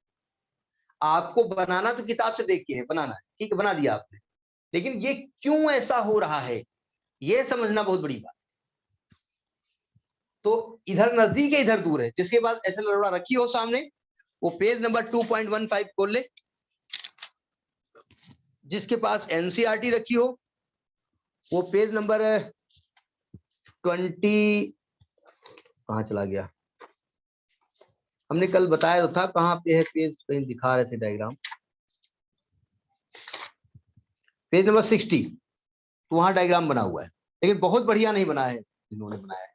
आपको बनाना तो किताब से देख के है, बनाना है ठीक है, बना दिया आपने, लेकिन ये क्यों ऐसा हो रहा है ये समझना बहुत बड़ी बात। तो इधर नजदीक है इधर दूर है, जिसके बाद ऐसे लड़वा रखी हो सामने वो पेज नंबर 2.15 खोल ले। जिसके पास एनसीईआरटी रखी हो वो पेज नंबर 20 कहाँ चला गया? हमने कल बताया तो था, कहाँ पे है पेज? कहीं दिखा रहे थे डायग्राम, पेज नंबर 60। तो वहां डायग्राम बना हुआ है, लेकिन बहुत बढ़िया नहीं बना है जिन्होंने बनाया है।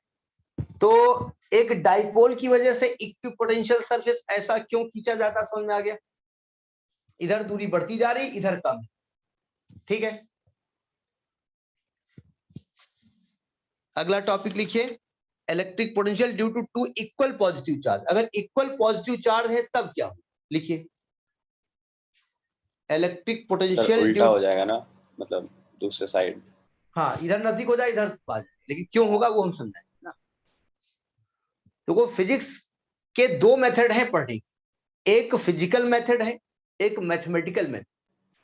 तो एक डाइपोल की वजह से इक्विपोटेंशियल सरफेस ऐसा क्यों खींचा जाता, समझ में आ गया? इधर दूरी बढ़ती जा रही, इधर कम, ठीक है। अगला टॉपिक लिखिए, electric potential due to two equal positive charge. अगर इक्वल पॉजिटिव चार्ज है तब क्या हो? लिखिए, इलेक्ट्रिक सर पोटेंशियल उल्टा हो जाएगा ना, मतलब दूसरे साइड। हाँ, इधर नजदीक हो जाए, इधर पास, लेकिन क्यों होगा वो हम समझाएंगे ना। तो वो फिजिक्स के दो मेथड है पढ़ने के, एक फिजिकल मेथड है, एक मैथमेटिकल मेथड।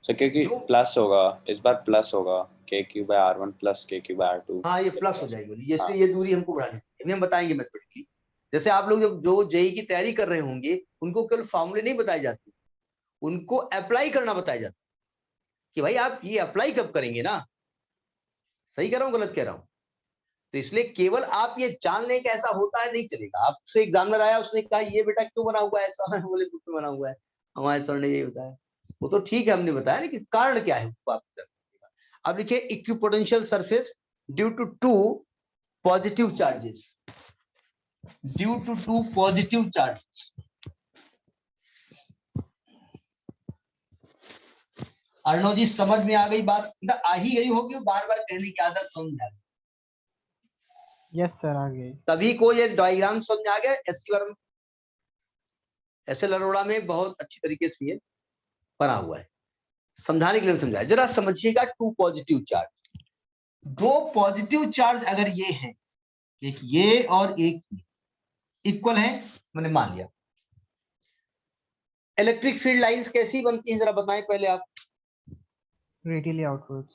सर क्योंकि जो प्लस होगा, इस बार प्लस होगा, k3/r1 प्लस k3/r2। हाँ, ये प्लस हो जाएगी, जैसे हाँ। ये दूरी हमको बढ़ानी है, अभी हम बताएंगे मैथमेटिकली। जैसे आप लोग जो जेई की तैयारी कर रहे होंगे, उनको केवल फॉर्मूले नहीं बताए जाते, उनको अप्लाई करना बताया जाता कि भाई आप ये अप्लाई कब करेंगे ना। सही कह रहा हूँ गलत कह रहा हूँ? तो इसलिए केवल आप ये जान लें कि ऐसा होता है नहीं चलेगा। आपसे एग्जामिनर आया, उसने कहा ये बेटा क्यों बना हुआ है ऐसा है, बोले बुक में बना हुआ है, हमारे सर ने ये बताया। वो तो ठीक है, हमने बताया, लेकिन कारण क्या है वो आप बताइएगा। अब लिखिए equipotential surface due to two positive charges, due to two positive charges. Arnav ji समझ में आ गई बात? आ ही गई होगी, बार बार कहने की आदत समझ आ गई। यस सर, आ गए। सभी को ये डायग्राम समझ आ गया? एससी वर्म एसएल अरोड़ा में बहुत अच्छी तरीके से ये बना हुआ है, समझाने के लिए समझाया। जरा समझिएगा, टू पॉजिटिव चार्ज, दो पॉजिटिव चार्ज अगर ये है, एक ये और एक ये इक्वल है, मैंने मान लिया। इलेक्ट्रिक फील्ड लाइंस कैसी बनती हैं, जरा बताएं पहले आप। Radially outwards.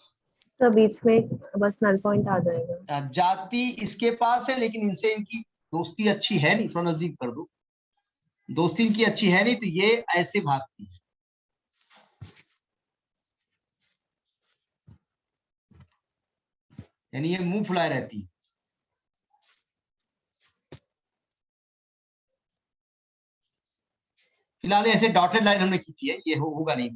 सर बीच में बस नल पॉइंट आ जाएगा। जाति इसके पास है, लेकिन इनसे इनकी दोस्ती अच्छी है नहीं, थोड़ा नजदीक कर दो, दोस्ती इनकी अच्छी है नहीं, तो ये ऐसे भागती है। यानी ये मुंह फुलाए रहती है। फिलहाल ऐसे डॉटेड लाइन हमने खींची है, ये होगा नहीं।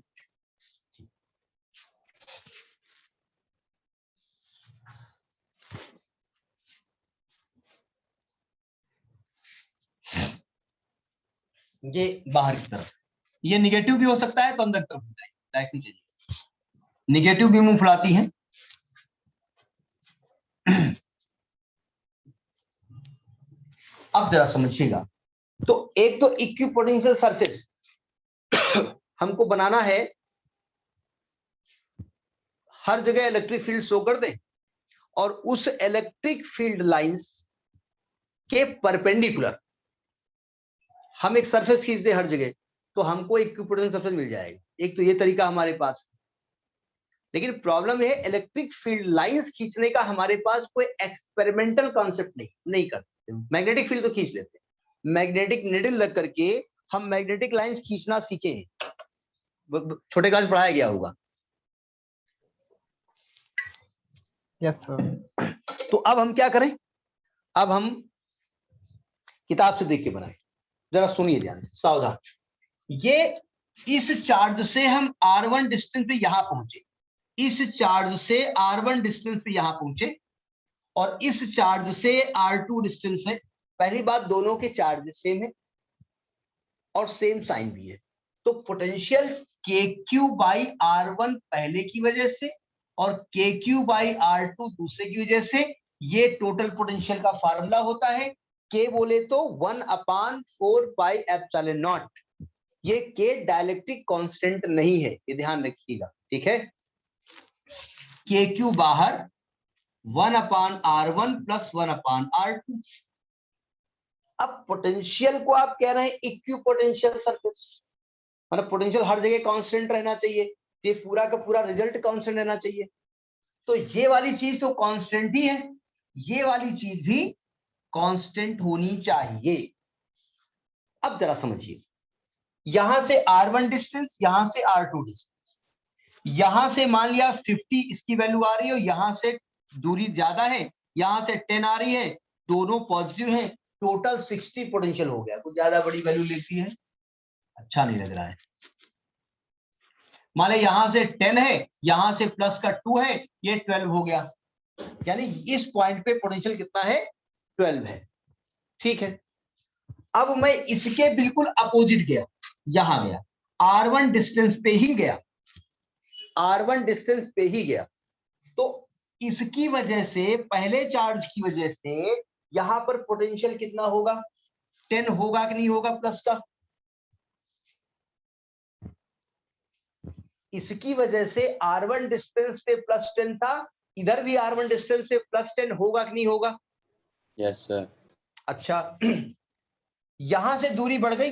ये बाहर की तरफ, ये निगेटिव भी हो सकता है तो अंदर की तरफ हो जाएगी, डायरेक्शन चेंज। निगेटिव भी मुंह फुलाती है। अब जरा समझिएगा, तो एक तो इक्विपोटेंशियल सरफेस हमको बनाना है, हर जगह इलेक्ट्रिक फील्ड शो कर दे, और उस इलेक्ट्रिक फील्ड लाइंस के परपेंडिकुलर हम एक सरफेस खींच दे हर जगह, तो हमको इक्विपोटेंशियल सरफेस मिल जाएगा। एक तो ये तरीका हमारे पास है, लेकिन प्रॉब्लम है इलेक्ट्रिक फील्ड लाइंस खींचने का हमारे पास कोई एक्सपेरिमेंटल कॉन्सेप्ट नहीं करते। मैग्नेटिक फील्ड तो खींच लेते हैं, मैग्नेटिक निडल लग करके हम मैग्नेटिक लाइंस खींचना सीखे हैं, छोटे क्लास पढ़ाया गया होगा। Yes sir. तो अब हम क्या करें, अब हम किताब से देख के बनाए, जरा सुनिए ध्यान से, सावधान। ये इस चार्ज से हम r1 डिस्टेंस पे यहां पहुंचे, इस चार्ज से r1 डिस्टेंस पे यहां पहुंचे, और इस चार्ज से r2 डिस्टेंस है। पहली बात, दोनों के चार्ज सेम है और सेम साइन भी है, तो पोटेंशियल KQ/R1 पहले की वजह से और KQ/R2 दूसरे की वजह से, ये टोटल पोटेंशियल का फार्मूला होता है। K बोले तो 1/4πε0। ये K डाइलेक्ट्रिक कांस्टेंट नहीं है, ये ध्यान रखिएगा, ठीक है। KQ बाहर 1/R1 + 1/R2। अब पोटेंशियल को आप कह रहे हैं इक्विपोटेंशियल सरफेस, मतलब पोटेंशियल हर जगह कांस्टेंट रहना चाहिए, ये पूरा का पूरा रिजल्ट कांस्टेंट रहना चाहिए। तो ये वाली चीज तो कांस्टेंट ही है, ये वाली चीज भी कांस्टेंट होनी चाहिए। अब जरा समझिए, यहां से R1 डिस्टेंस, यहां से R2 डिस्टेंस, यहां से मान लिया 50 इसकी वैल्यू आ रही है, यहां से दूरी ज्यादा है, यहां से 10 आ रही है, दोनों पॉजिटिव हैं, टोटल 60 पोटेंशियल हो गया। कुछ ज्यादा बड़ी वैल्यू लेती है, अच्छा नहीं लग रहा है। मान लो यहां से 10 है, यहां से प्लस का 2 है, ये 12 हो गया। यानी इस पॉइंट पे पोटेंशियल कितना है, 12 है, ठीक है। अब मैं इसके बिल्कुल अपोजिट गया, यहां गया, R1 डिस्टेंस पे ही गया, R1 डिस्टेंस पे ही गया, तो इसकी वजह से, पहले चार्ज की वजह से यहां पर पोटेंशियल कितना होगा, 10 होगा कि नहीं होगा प्लस का। इसकी वजह से R1 डिस्टेंस पे +10 था, इधर भी R1 डिस्टेंस पे +10 होगा कि नहीं होगा? Yes sir. अच्छा, यहां से दूरी बढ़ गई,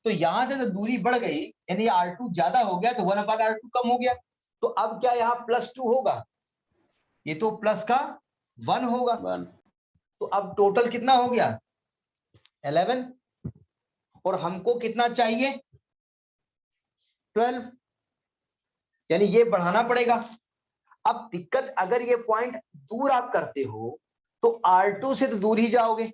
तो यहां से तो दूरी बढ़ गई, यानी R2 ज्यादा हो गया तो 1/R2 कम हो गया। तो अब क्या यहाँ +2 होगा? ये तो प्लस का 1 होगा। 1। तो अब टोटल कितना हो गया? 11। और हमको कितना चाहिए? 12, यानी ये बढ़ाना पड़ेगा। अब दिक्कत, अगर ये पॉइंट दूर आप करते हो तो R2 से तो दूर ही जाओगे,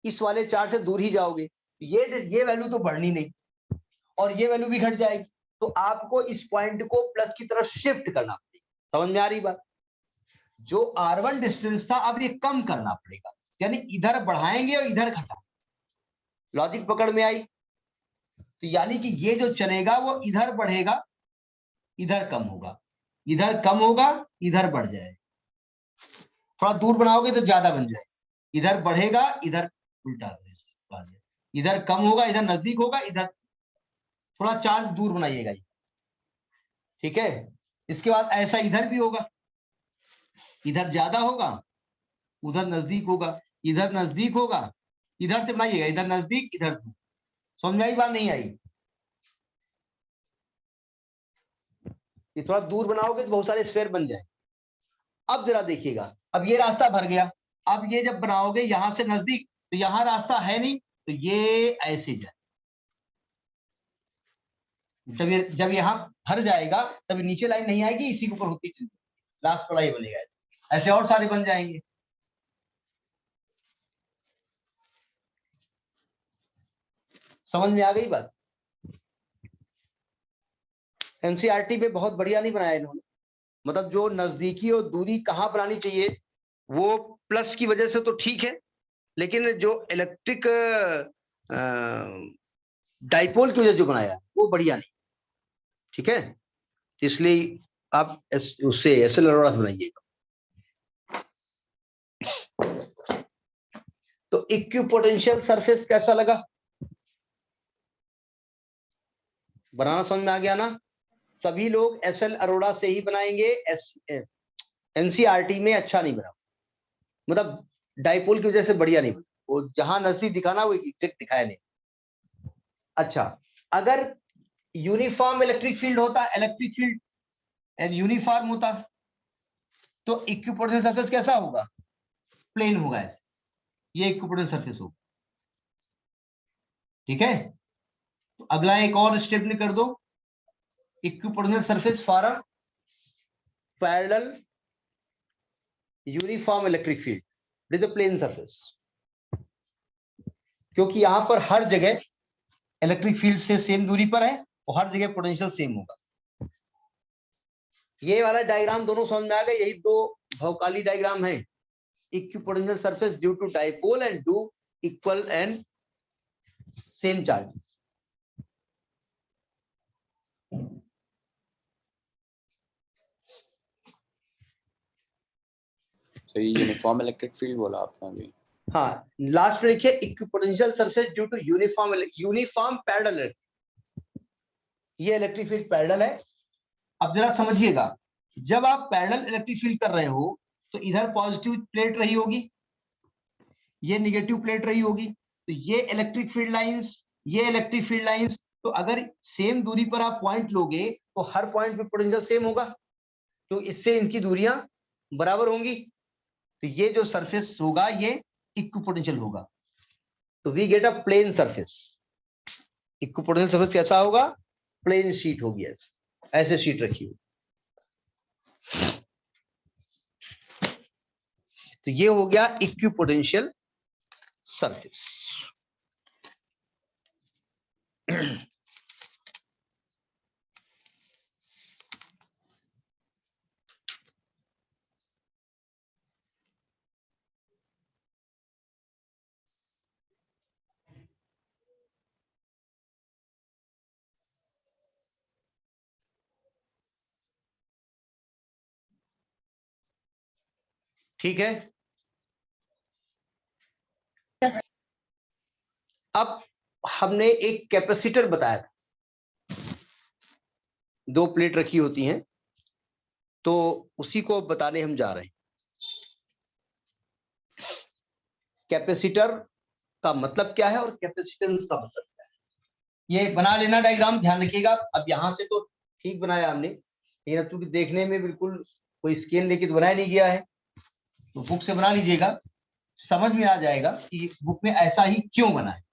इस वाले 4 से दूर ही जाओगे, ये वैल्यू तो बढ़नी नहीं और ये वैल्यू भी घट जाएगी। तो आपको इस पॉइंट को प्लस की तरफ शिफ्ट करना पड़ेगा। समझ में आ रही बात? जो R1 डिस्टेंस था अब ये कम करना पड़ेगा, यानी इधर बढ़ाएंगे और इधर घटाएंगे। लॉजिक पकड़ में आई? तो यानी कि ये जो चलेगा वो इधर बढ़ेगा, इधर कम होगा, इधर कम होगा, इधर बढ़ जाएगा। थोड़ा दूर बनाओगे तो ज्यादा बन जाए, इधर बढ़ेगा, इधर उल्टा हो जाएगा, इधर कम होगा, इधर नजदीक होगा, इधर थोड़ा चार्ज दूर बनाइएगा। ठीक है। इसके बाद ऐसा इधर भी होगा, इधर ज्यादा होगा, उधर नजदीक होगा, इधर नजदीक होगा, इधर से बनाइएगा, इधर नजदीक, इधर दूर। समझ में आई बात? नहीं आई? ये थोड़ा दूर बनाओगे तो बहुत सारे स्फेयर बन जाए। अब जरा देखिएगा, अब ये रास्ता भर गया, अब ये जब बनाओगे यहां से नजदीक, तो यहां रास्ता है नहीं, तो ये ऐसे जाए। जब यहां भर जाएगा तब नीचे लाइन नहीं आएगी, इसी के ऊपर होती चली, लास्ट वाला ये बनेगा। ऐसे और सारे बन जाएंगे। समझ में आ गई बात? एनसीईआरटी पे बहुत बढ़िया नहीं बनाया इन्होंने, मतलब जो नजदीकी और दूरी कहाँ बनानी चाहिए वो प्लस की वजह से तो ठीक है, लेकिन जो इलेक्ट्रिक डाइपोल की वजह से जो बनाया वो बढ़िया नहीं। ठीक है, इसलिए आप उससे एसएल अरोड़ा से बनाइएगा। तो इक्विपोटेंशियल सरफेस कैसा लगा? बनाना समझ में आ गया ना? सभी लोग एसएल अरोड़ा से ही बनाएंगे, एनसीईआरटी में अच्छा नहीं बना, मतलब डाइपोल की वजह से बढ़िया नहीं बना, वो जहां नजदीक दिखाना वो एग्जैक्ट दिखाया नहीं। अच्छा, अगर यूनिफॉर्म इलेक्ट्रिक फील्ड होता, इलेक्ट्रिक फील्ड एंड यूनिफॉर्म होता, तो इक्विपोटेंशियल सरफेस कैसा होगा? प्लेन होगा ऐसे, ये इक्विपोटेंशियल सरफेस होगा। ठीक है, तो अगला एक और स्टेप में कर दो, equipotential surface for a parallel uniform electric field, it is a plane surface. क्योंकि यहां पर हर जगह इलेक्ट्रिक फील्ड से सेम दूरी पर है और हर जगह पोटेंशियल सेम होगा। ये वाला डायग्राम दोनों समझ में आ गए? यही दो भौकाली डायग्राम है, equipotential surface due to dipole and two equal and same charges. तो ये यूनिफॉर्म इलेक्ट्रिक फील्ड बोला आपने अभी? हाँ, लास्ट में देखिए, equipotential surface due to uniform parallel, ये इलेक्ट्रिक फील्ड पैरेलल है। अब जरा समझिएगा, जब आप पैरेलल इलेक्ट्रिक फील्ड कर रहे हो तो इधर पॉजिटिव प्लेट रही होगी, ये नेगेटिव प्लेट रही होगी, तो ये इलेक्ट्रिक फील्ड लाइंस, ये इलेक्ट्रिक फील्ड लाइंस, तो अगर सेम दूरी पर आप पॉइंट लोगे तो हर पॉइंट पे पोटेंशियल सेम होगा, तो इससे इनकी दूरियां बराबर होंगी, तो ये जो सरफेस होगा ये इक्विपोटेंशियल होगा। तो we get a plane surface. Equipotential surface कैसा होगा? प्लेन शीट होगी, ऐसे शीट रखी होगी। तो ये हो गया इक्विपोटेंशियल सरफेस। ठीक है, अब हमने एक कैपेसिटर बताया था, दो प्लेट रखी होती हैं, तो उसी को बताने हम जा रहे हैं। कैपेसिटर का मतलब क्या है और कैपेसिटेंस का मतलब क्या है, ये बना लेना डायग्राम, ध्यान रखिएगा। अब यहां से तो ठीक बनाया हमने, लेकिन अब चूंकि देखने में बिल्कुल कोई स्केल लेके तो बनाया नहीं गया है, तो बुक से बना लीजिएगा, समझ में आ जाएगा कि बुक में ऐसा ही क्यों बना है।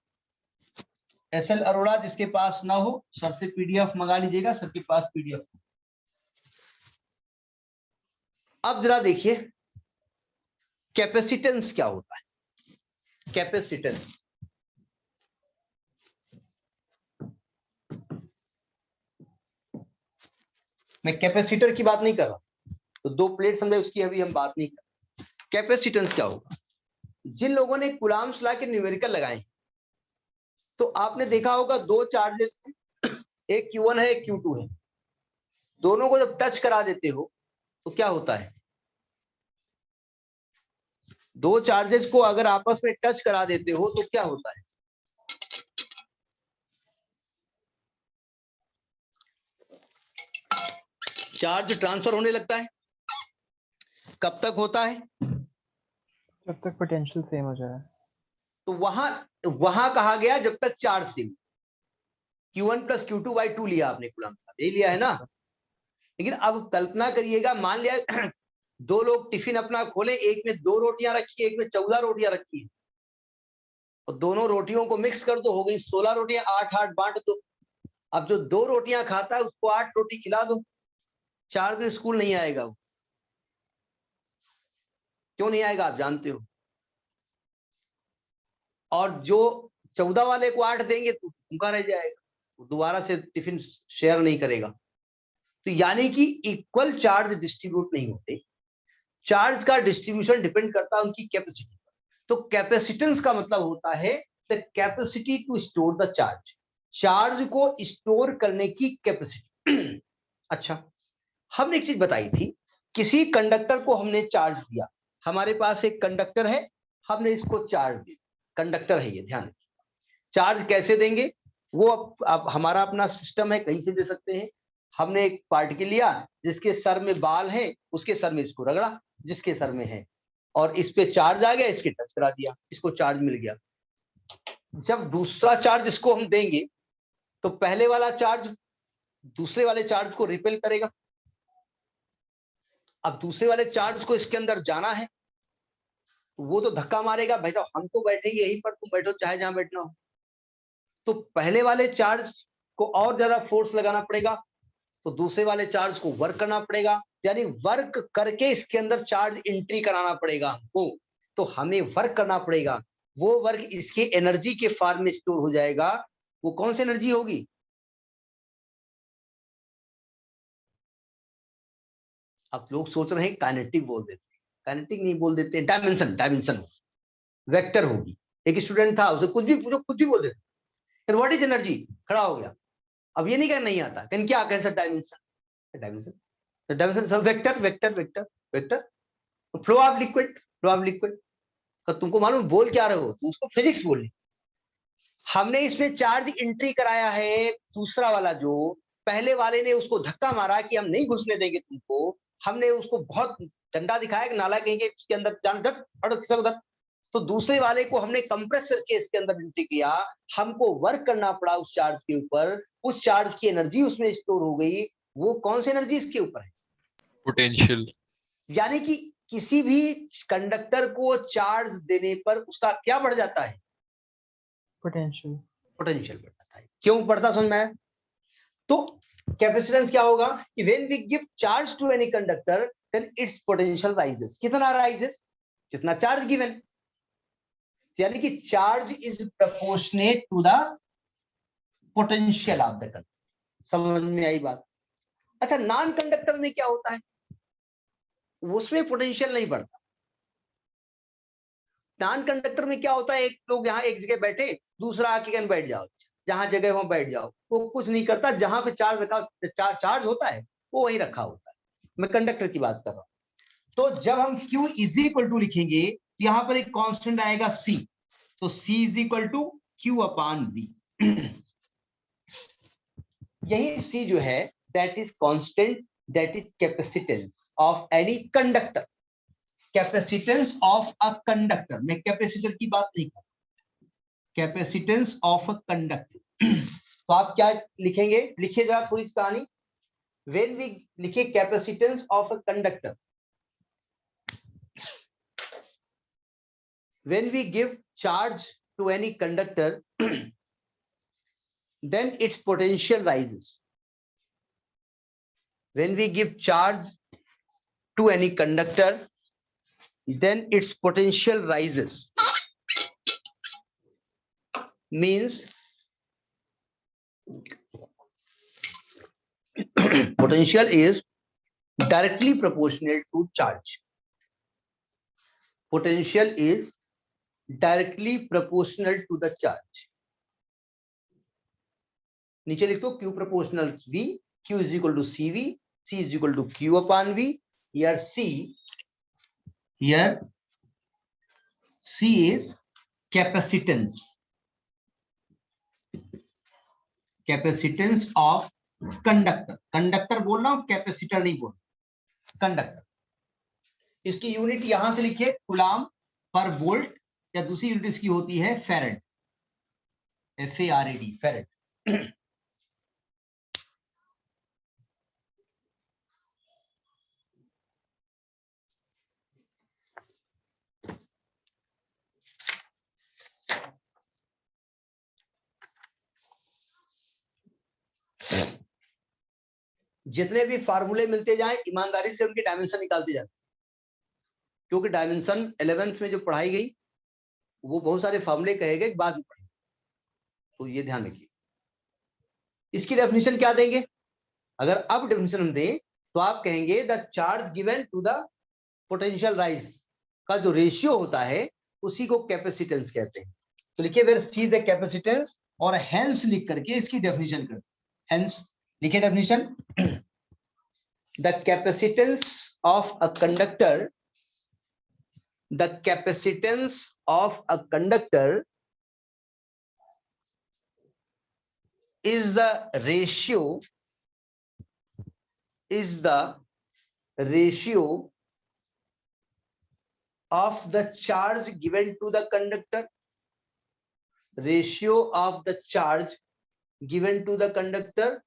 एसएल अरोड़ा जिसके पास ना हो, सर से पीडीएफ मंगा लीजिएगा, सर के पास पीडीएफ। अब जरा देखिए कैपेसिटेंस क्या होता है। कैपेसिटेंस मैं कैपेसिटर की बात नहीं कर रहा, तो दो प्लेट समझे उसकी अभी हम बात नहीं कर रहे। कैपेसिटेंस क्या होगा, जिन लोगों ने कूलाम्स लॉ के न्यूमेरिकल लगाए, तो आपने देखा होगा दो चार्जेस, एक Q1 है एक Q2 है, दोनों को जब टच करा देते हो तो क्या होता है, दो चार्जेस को अगर आपस में टच करा देते हो तो क्या होता है, चार्ज ट्रांसफर होने लगता है। कब तक होता है, जब तक पोटेंशियल सेम हो जाए। तो वहां कहा गया जब तक चार्ज सेम। Q1 + Q2/2 लिया आपने कूलम का, यही लिया है ना। लेकिन अब कल्पना करिएगा, मान लिया दो लोग टिफिन अपना खोले, एक में 2 रोटियां रखी है, एक में 14 रोटियां रखी है, और दोनों रोटियों को मिक्स कर दो, हो गई 16 रोटियां, 8-8 बांट दो। अब जो 2 रोटियां खाता है उसको 8 रोटी खिला दो, 4 दिन स्कूल नहीं आएगा वो। क्यों नहीं आएगा आप जानते हो। और जो 14 वाले को 8 देंगे तो भूखा रह जाएगा, वो दोबारा से टिफिन शेयर नहीं करेगा। तो यानी कि इक्वल चार्ज डिस्ट्रीब्यूट नहीं होते, चार्ज का डिस्ट्रीब्यूशन डिपेंड करता है उनकी कैपेसिटी पर। तो कैपेसिटेंस का मतलब होता है the capacity to store the charge, charge को स्टोर करने की कैपेसिटी। अच्छा, हमने एक चीज बताई थी, किसी कंडक्टर को हमने चार्ज दिया, हमारे पास एक कंडक्टर है, हमने इसको चार्ज दिया, कंडक्टर है ये, ध्यान रखिए। चार्ज कैसे देंगे, वो अब हमारा अपना सिस्टम है, कहीं से दे सकते हैं। हमने एक पार्टिकल लिया जिसके सर में बाल है, उसके सर में इसको रगड़ा जिसके सर में है, और इस पे चार्ज आ गया, इसके टच करा दिया, इसको चार्ज मिल गया। जब दूसरा चार्ज इसको हम देंगे तो पहले वाला चार्ज दूसरे वाले चार्ज को रिपेल करेगा। अब दूसरे वाले चार्ज को इसके अंदर जाना है, वो तो धक्का मारेगा, भाई साहब हम तो बैठेंगे यहीं पर, तुम बैठो चाहे जहां बैठना हो। तो पहले वाले चार्ज को और ज्यादा फोर्स लगाना पड़ेगा, तो दूसरे वाले चार्ज को वर्क करना पड़ेगा, यानी वर्क करके इसके अंदर चार्ज एंट्री कराना पड़ेगा हमको। तो हमें वर्क करना पड़ेगा, वो वर्क इसके एनर्जी के फॉर्म में स्टोर हो जाएगा। वो कौन सी एनर्जी होगी, आप लोग सोच रहे हैं काइनेटिक बोल देते हैं, काइनेटिक नहीं बोल देते, डायमेंशन वेक्टर होगी। एक स्टूडेंट था, उसे कुछ भी पूछो खुद भी बोल देते, फिर व्हाट इज एनर्जी, खड़ा हो गया। अब ये नहीं कहना नहीं आता, कहने क्या कहें sir, dimension sir, vector flow of liquid. तो तुमको मालूम बोल क्या रहे हो, तो उसको फिजिक्स बोलनी। हमने इसमें चार्ज एंट्री कराया है, दूसरा वाला जो पहले वाले ने उसको धक्का मारा कि हम नहीं घुसने देंगे तुमको, हमने उसको बहुत डंडा दिखाया कि नाला कहेंगे इसके अंदर जान, उधर। तो दूसरे वाले को हमने कंप्रेस करके इसके अंदर एंट्री किया, हमको वर्क करना पड़ा उस चार्ज के ऊपर, उस चार्ज की एनर्जी उसमें स्टोर हो गई। वो कौन सी एनर्जी इसके ऊपर है, पोटेंशियल। यानी कि किसी भी कंडक्टर को चार्ज देने पर उसका क्या बढ़ जाता है, पोटेंशियल बढ़ जाता है। क्यों बढ़ता, समझ में आया। तो कैपेसिटेंस क्या होगा कि when we give charge to any conductor then its potential rises. कितना राइजेस, जितना चार्ज गिवन, यानी कि charge is proportionate to the potential of the conductor. समझ में आई बात। अच्छा, नॉन कंडक्टर में क्या होता है, उसमें पोटेंशियल नहीं बढ़ता। नॉन कंडक्टर में क्या होता है, एक लोग यहाँ एक जगह बैठे, दूसरा आके कहीं बैठ जाओ, जहां जगह वहां बैठ जाओ, वो कुछ नहीं करता, जहां पे चार्ज रखा चार्ज होता है वो वहीं रखा होता है। मैं कंडक्टर की बात कर रहा हूं। तो जब हम Q = लिखेंगे, यहां पर एक कांस्टेंट आएगा C, तो C = Q/V। यही C जो है that is constant, that is capacitance of any conductor. Capacitance of a conductor, मैं कैपेसिटर की बात नहीं कर रहा, capacitance of a conductor. तो आप क्या लिखेंगे, लिखिए जरा थोड़ी सी कहानी. When we लिखिए capacitance of a conductor, when we give charge to any conductor, then its potential rises. When we give charge to any conductor, then its potential rises. Means potential is directly proportional to charge. Potential is directly proportional to the charge. नीचे लिख दो Q proportional V, Q is equal to CV, C is equal to Q upon V. Here C is capacitance. Capacitance of conductor. Conductor बोल रहा हूं, capacitor नहीं बोल. Conductor, इसकी unit यहां से लिखिए कूलाम पर वोल्ट, या दूसरी यूनिट इसकी होती है फैरेड, FARAD, फैरेड. जितने भी फार्मूले मिलते जाएं ईमानदारी से उनके डायमेंशन निकालते जाए, क्योंकि डायमेंशन 11th में जो पढ़ाई गई वो बहुत सारे फार्मूले कहे गए बाद में पढ़े, तो ये ध्यान रखिए. इसकी डेफिनेशन क्या देंगे, अगर अब डेफिनेशन हम दें तो आप कहेंगे the charge given to the potential rise का जो रेशियो होता है उसी को कैपेसिटेंस कहते हैं. तो लिखिए where C is the capacitance, और हेंस लिख करके इसकी डेफिनेशन कर. हेंस लिखिए definition, the capacitance of a conductor, the capacitance of a conductor is the ratio of the charge given to the conductor, ratio of the charge given to the conductor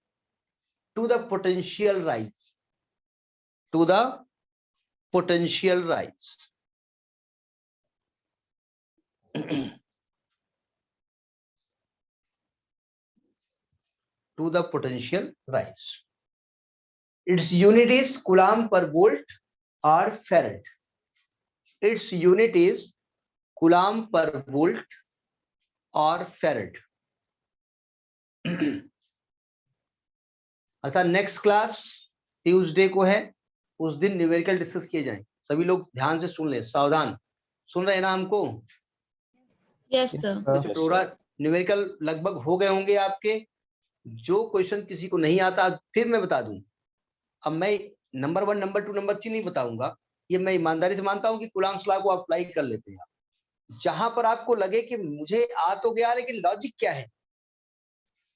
to the potential rise, to the potential rise. To the potential rise. Its unit is coulomb per volt or farad. Its unit is coulomb per volt or farad. अच्छा, next class Tuesday को है, उस दिन numerical discuss किए जाएं. सभी लोग ध्यान से सुन लें, सावधान. सुन रहे हैं ना हमको? Yes, sir. पूरा न्यूमेरिकल लगभग हो गए होंगे आपके. जो क्वेश्चन किसी को नहीं आता फिर मैं बता दूं. अब मैं नंबर 1, नंबर 2, नंबर 3 नहीं बताऊंगा. ये मैं ईमानदारी से मानता हूं कि कूलम्ब्स लॉ को अप्लाई कर लेते हैं. जहां पर आपको लगे कि मुझे आ तो गया लेकिन लॉजिक क्या है,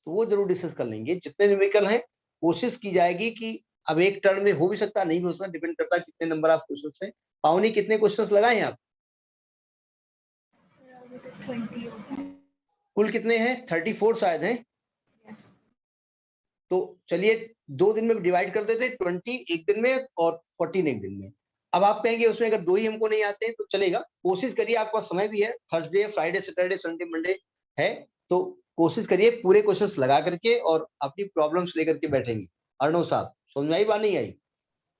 तो वो जरूर डिस्कस कर लेंगे. जितने न्यूमेरिकल हैं कोशिश की जाएगी कि अब एक टर्न में हो भी सकता नहीं हो सकता, डिपेंड करता है कितने नंबर आप क्वेश्चन से. पावनी कितने क्वेश्चंस लगाए हैं आप? कुल कितने हैं? 34 शायद हैं. तो चलिए 2 दिन में डिवाइड कर देते, 20 एक दिन में और 14 एक दिन में. अब आप कहेंगे उसमें अगर 2 ही हमको नहीं आते हैं तो चलेगा. कोशिश करिए, आपके पास समय भी है, Thursday, Friday, Saturday, Sunday, Monday है, तो कोशिश करिए पूरे क्वेश्चंस लगा करके और अपनी प्रॉब्लम्स लेकर के बैठेंगे. अर्णव साहब समझ में आई बात नहीं आई?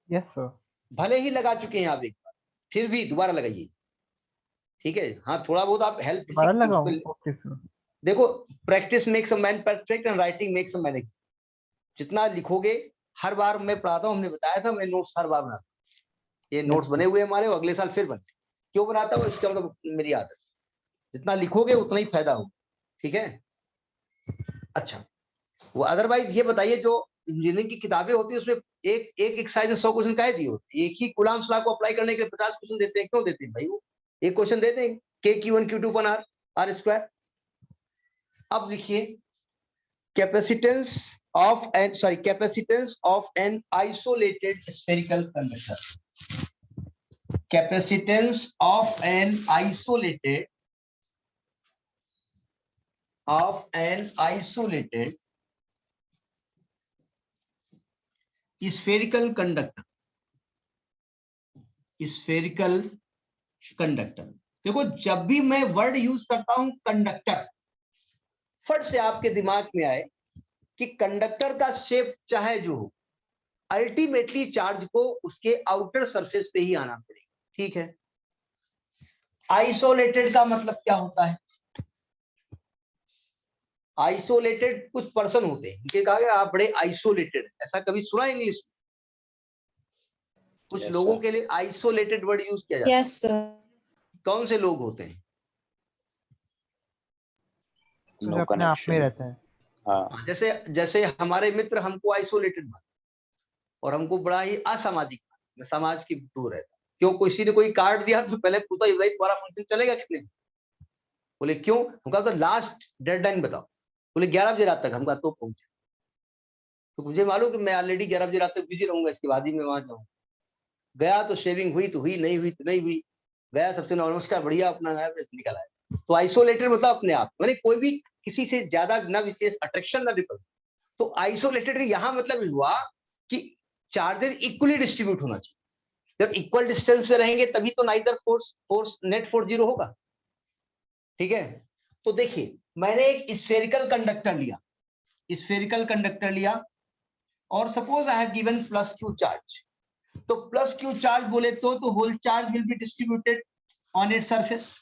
Yes sir. भले ही लगा चुके हैं आप एक बार, फिर भी दोबारा लगाइए, ठीक है? हाँ, थोड़ा बहुत आप हेल्प लगाऊं. Okay sir. देखो, practice makes a man perfect and writing makes a man. जितना लिखोगे, हर बार मैं पढ़ाता हूँ, हमने बताया था, मैं नोट्स हर बार बनाता हूँ. ये नोट्स बने हुए हमारे, अगले साल फिर बनते. क्यों बनाता हूँ? इसका मतलब मेरी आदत. जितना लिखोगे उतना ही फायदा हो, ठीक है? अच्छा, वो अदरवाइज ये बताइए, जो इंजीनियरिंग की किताबें होती है उसमें एक एक्सरसाइज में 100 क्वेश्चन काहे दिए होते हैं? एक ही कूलम्ब्स लॉ को अप्लाई करने के लिए 50 क्वेश्चन देते हैं. क्यों देते हैं भाई? वो एक क्वेश्चन देते हैं, K Q1 Q2 R² R². अब लिखिए capacitance of an isolated spherical conductor. Capacitance of an isolated spherical conductor. देखो जब भी मैं वर्ड यूज करता हूं कंडक्टर, फट से आपके दिमाग में आए कि कंडक्टर का शेप चाहे जो हो, अल्टीमेटली चार्ज को उसके आउटर सरफेस पे ही आना पड़ेगा, ठीक है। आइसोलेटेड का मतलब क्या होता है? आइसोलेटेड कुछ पर्सन होते हैं, इनके कहा गया आप बड़े आइसोलेटेड, ऐसा कभी सुना इंग्लिश में? कुछ Yes, लोगों sir. के लिए आइसोलेटेड वर्ड यूज किया जाता है। Yes, sir. कौन से लोग होते हैं? तो No जो अपने आप में connection. रहता है। हाँ, जैसे हमारे मित्र हमको आइसोलेटेड मानते और हमको बड़ा ही असामाजिक मानते, मैं समाज की दूर रहता। क्यों? किसी ने कोई कार्ड दिया तो पहले पूछा भाई तुम्हारा फंक्शन चलेगा कितने? बोले क्यों? हम कहा तो लास्ट डेडलाइन बताओ। बोले 11 बजे रात तक। हम कहा तो पहुंचे, तो मुझे मालूम कि मैं ऑलरेडी 11 बजे रात तक बिजी रहूंगा, इसके बाद ही मैं वहां जाऊँ। गया तो शेविंग हुई तो हुई, नहीं हुई तो नहीं हुई। गया सबसे नमस्कार बढ़िया अपना निकल आया। तो आइसोलेटेड मतलब अपने आप, मैंने कोई भी किसी से ज्यादा न विशेष अट्रैक्शन न रिपल। तो आइसोलेटेड यहाँ मतलब हुआ कि चार्जेस इक्वली डिस्ट्रीब्यूट होना चाहिए। जब इक्वल डिस्टेंस पे रहेंगे तभी तो neither force net force zero होगा, ठीक है। तो देखिए मैंने एक स्फेरिकल कंडक्टर लिया और suppose I have given plus Q charge. तो प्लस क्यू चार्ज बोले तो whole charge will be distributed on its surface.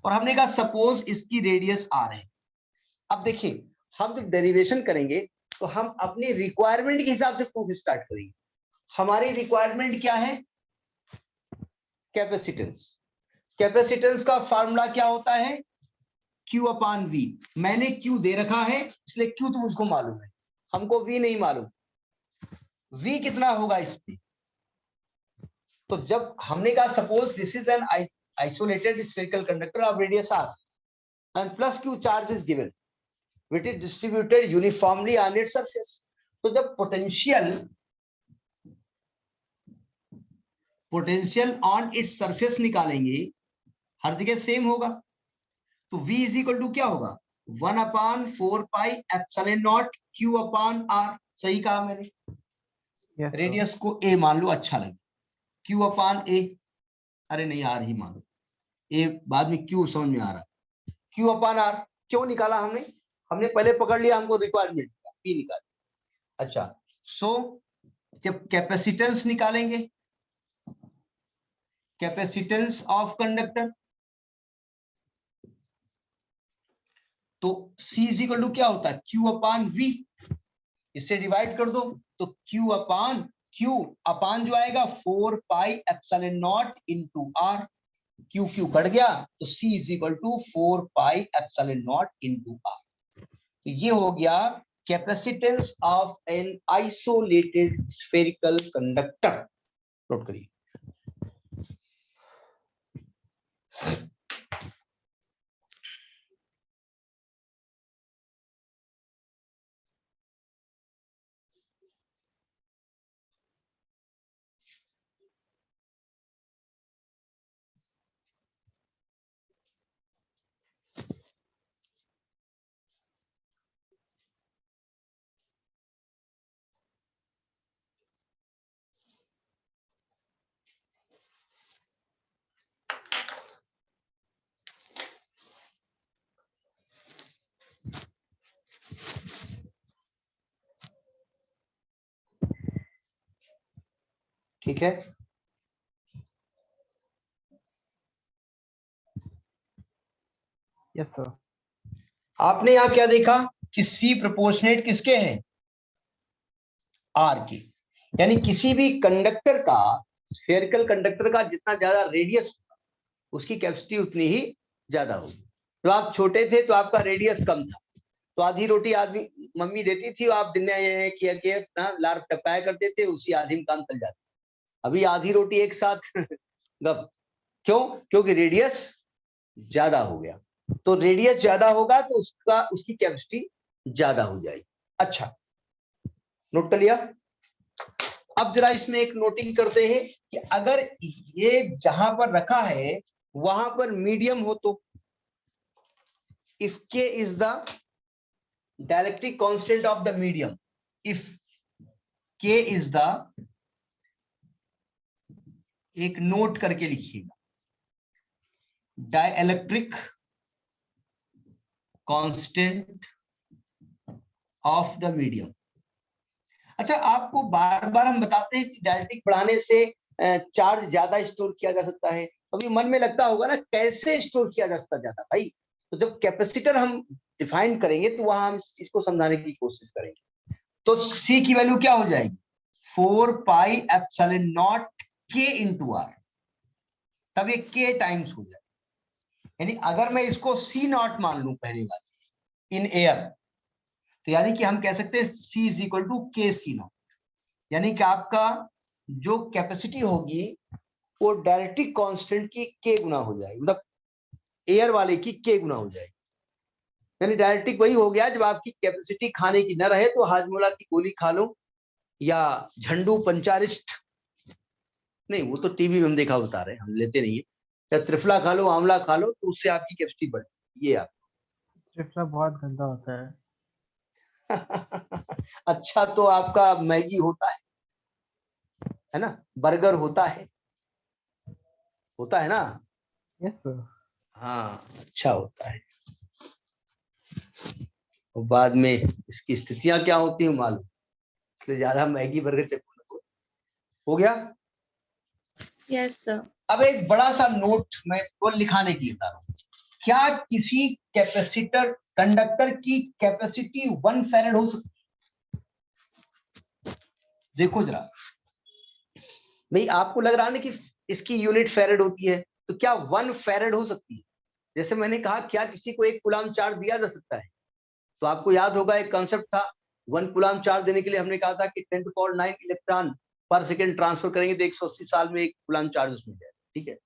और हमने कहा सपोज इसकी रेडियस आर है। अब देखिए हम जब डेरिवेशन करेंगे तो हम अपनी रिक्वायरमेंट के हिसाब से प्रूफ स्टार्ट करेंगे। हमारी रिक्वायरमेंट क्या है? कैपेसिटेंस का फार्मूला क्या होता है? Q upon V। मैंने Q दे रखा है इसलिए Q तो मुझको मालूम है, हमको V नहीं मालूम। V कितना होगा इस पे? तो जब हमने कहा suppose this is an isolated spherical conductor of radius r and plus Q charge is given which is distributed uniformly on its surface। तो जब पोटेंशियल ऑन इट्स सरफेस निकालेंगे हर जगह सेम होगा। तो V इज इक्वल टू क्या होगा? 1/4 पाई epsilon naught Q अपान R। सही कहा मैंने? Yes, sir. रेडियस को A मान लो, अच्छा लगे। Q अपान A, अरे नहीं R ही मान लो, A बाद में Q समझ में आ रहा। Q अपान R क्यों निकाला हमने? हमने पहले पकड़ लिया हमको रिक्वायरमेंट P निकाल। अच्छा सो जब कैपेसिटेंस निकालेंगे, कैपेसिटेंस ऑफ कंडक्टर, तो C इज इक्वल टू क्या होता है? Q upon V। इससे डिवाइड कर दो तो Q अपान जो आएगा 4 pi epsilon naught into R। Q cut गया तो C is equal to 4 pi epsilon naught into R। तो ये हो गया capacitance of an isolated spherical conductor. Note करिए। ठीक है, Yes, sir. आपने यहां क्या देखा कि C प्रोपोर्शनेट किसके हैं? R की। यानी किसी भी कंडक्टर का, स्फेरिकल कंडक्टर का जितना ज्यादा रेडियस होगा उसकी कैपेसिटी उतनी ही ज्यादा होगी। तो आप छोटे थे तो आपका रेडियस कम था, तो आधी रोटी आदमी मम्मी देती थी, आप दिन में किया के लार टपकाया करते थे, उसी आधी में काम चल जाता। अभी आधी रोटी एक साथ गप। क्यों? क्योंकि रेडियस ज्यादा हो गया। तो रेडियस ज्यादा होगा तो उसकी कैपेसिटी ज्यादा हो जाएगी। अच्छा, नोट कर लिया। अब जरा इसमें एक नोटिंग करते हैं कि अगर ये जहां पर रखा है वहां पर मीडियम हो तो if K is the dielectric constant of the medium, if K is the, एक नोट करके लिखिएगा, dielectric constant of the medium. अच्छा, आपको बार बार हम बताते हैं कि डायलेक्ट्रिक बढ़ाने से चार्ज ज्यादा स्टोर किया जा सकता है। अभी मन में लगता होगा ना कैसे स्टोर किया जा सकता ज्यादा भाई, तो जब कैपेसिटर हम डिफाइन करेंगे तो वहां हम इस चीज को समझाने की कोशिश करेंगे। तो C की वैल्यू क्या हो जाएगी, 4 pi epsilon naught K into R, तब ये K टाइम्स हो जाए। यानी अगर मैं इसको C नॉट मान लूं पहली बार इन एयर, तो यानी कि हम कह सकते हैं C इज इक्वल टू के सी नॉट, यानी कि आपका जो कैपेसिटी होगी वो डायलेक्ट्रिक कांस्टेंट की K गुना हो जाएगी, मतलब एयर वाले की K गुना हो जाएगी। यानी डायलेक्ट्रिक वही हो गया जब आपकी कैपेसिटी खाने की न रहे तो हाजमोला की गोली खा लो, या झंडू पंचारिस्ट, नहीं वो तो टीवी में हम देखा बता रहे हैं, हम लेते नहीं है, या त्रिफला खा लो, आंवला खा लो, तो उससे आपकी कैपेसिटी बढ़े। ये आप त्रिफला बहुत गंदा होता है। अच्छा, तो आपका मैगी होता है ना, बर्गर होता है ना? Yes sir. हाँ, अच्छा होता है। और बाद में इसकी स्थितियां क्या होती हैं मालूम, इसलिए ज्यादा मैगी बर्गर चक्कर हो गया। Yes, sir. अब एक बड़ा सा नोट मैं वो लिखाने के लिए बता रहा हूं, क्या किसी कैपेसिटर कंडक्टर की कैपेसिटी 1 फैरेड हो सकती है? देखो जरा भाई, आपको लग रहा है ना कि इसकी यूनिट फैरेड होती है, तो क्या 1 फैरेड हो सकती है? जैसे मैंने कहा क्या किसी को 1 कूलाम चार्ज दिया जा सकता है, तो आपको याद होगा एक कॉन्सेप्ट था, 1 कूलाम चार्ज देने के लिए हमने कहा था कि 10⁹ इलेक्ट्रॉन पर सेकेंड ट्रांसफर करेंगे तो 180 साल में 1 कूलाम चार्ज उसमें जाएगा। ठीक है,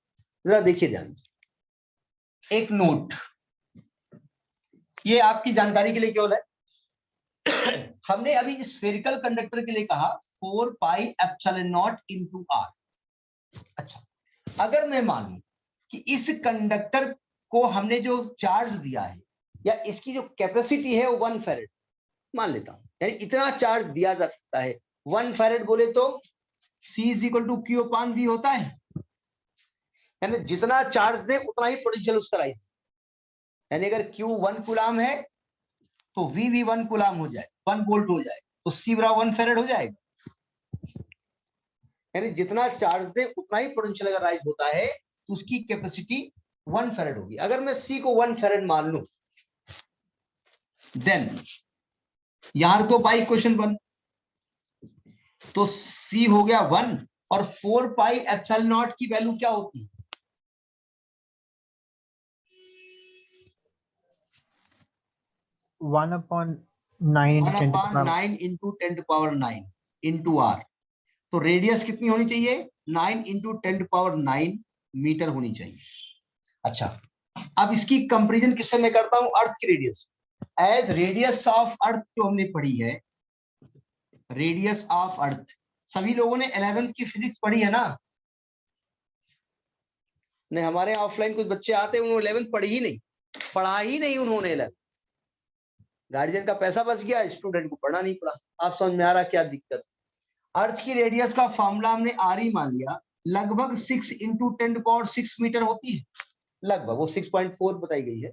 जरा देखिए ध्यान से एक नोट, ये आपकी जानकारी के लिए केवल है। हमने अभी स्फेरिकल कंडक्टर के लिए कहा 4 pi epsilon naught into R. अच्छा, अगर मैं मानूं कि इस कंडक्टर को हमने जो चार्ज दिया है या इसकी जो कैपेसिटी है वो 1 फैरेड मान लेता हूं, यानी इतना चार्ज दिया जा सकता है। 1 फैरेड बोले तो C is equal to Q upon V होता है, यानी जितना चार्ज दे उतना ही पोटेंशियल उसका राइज। यानी अगर Q 1 कूलाम है तो V भी 1 कूलाम हो जाए, 1 वोल्ट हो जाए, तो C बराबर 1 फैरेड हो जाएगा। यानी जितना चार्ज दे उतना ही पोटेंशियल अगर राइज होता है तो उसकी कैपेसिटी 1 फैरेड होगी। अगर मैं C को 1 फैरेड मान लूं, देन यहां तो पाई क्वेश्चन 1, तो C हो गया 1 और 4 पाई एप्सिलॉन नॉट की वैल्यू क्या होती है? 1/9 इंटू 10⁹ इंटू आर। तो रेडियस कितनी होनी चाहिए? 9 इंटू 10⁹ मीटर होनी चाहिए। अच्छा, अब इसकी कंपैरिजन किससे मैं करता हूं? अर्थ की radius, as radius of earth जो हमने पढ़ी है, रेडियस ऑफ अर्थ सभी लोगों ने 11th की फिजिक्स पढ़ी है ना? नहीं, हमारे ऑफलाइन कुछ बच्चे आते हैं उन्होंने 11th पढ़ी ही नहीं, पढ़ा ही नहीं उन्होंने 11th। गार्जियन का पैसा बच गया, स्टूडेंट को पढ़ना नहीं पड़ा। आप समझ में आ रहा क्या दिक्कत? अर्थ की रेडियस का फॉर्मूला हमने आर ही मान लिया, लगभग 6 इंटू 10⁶ मीटर होती है, लगभग वो 6.4 बताई गई है,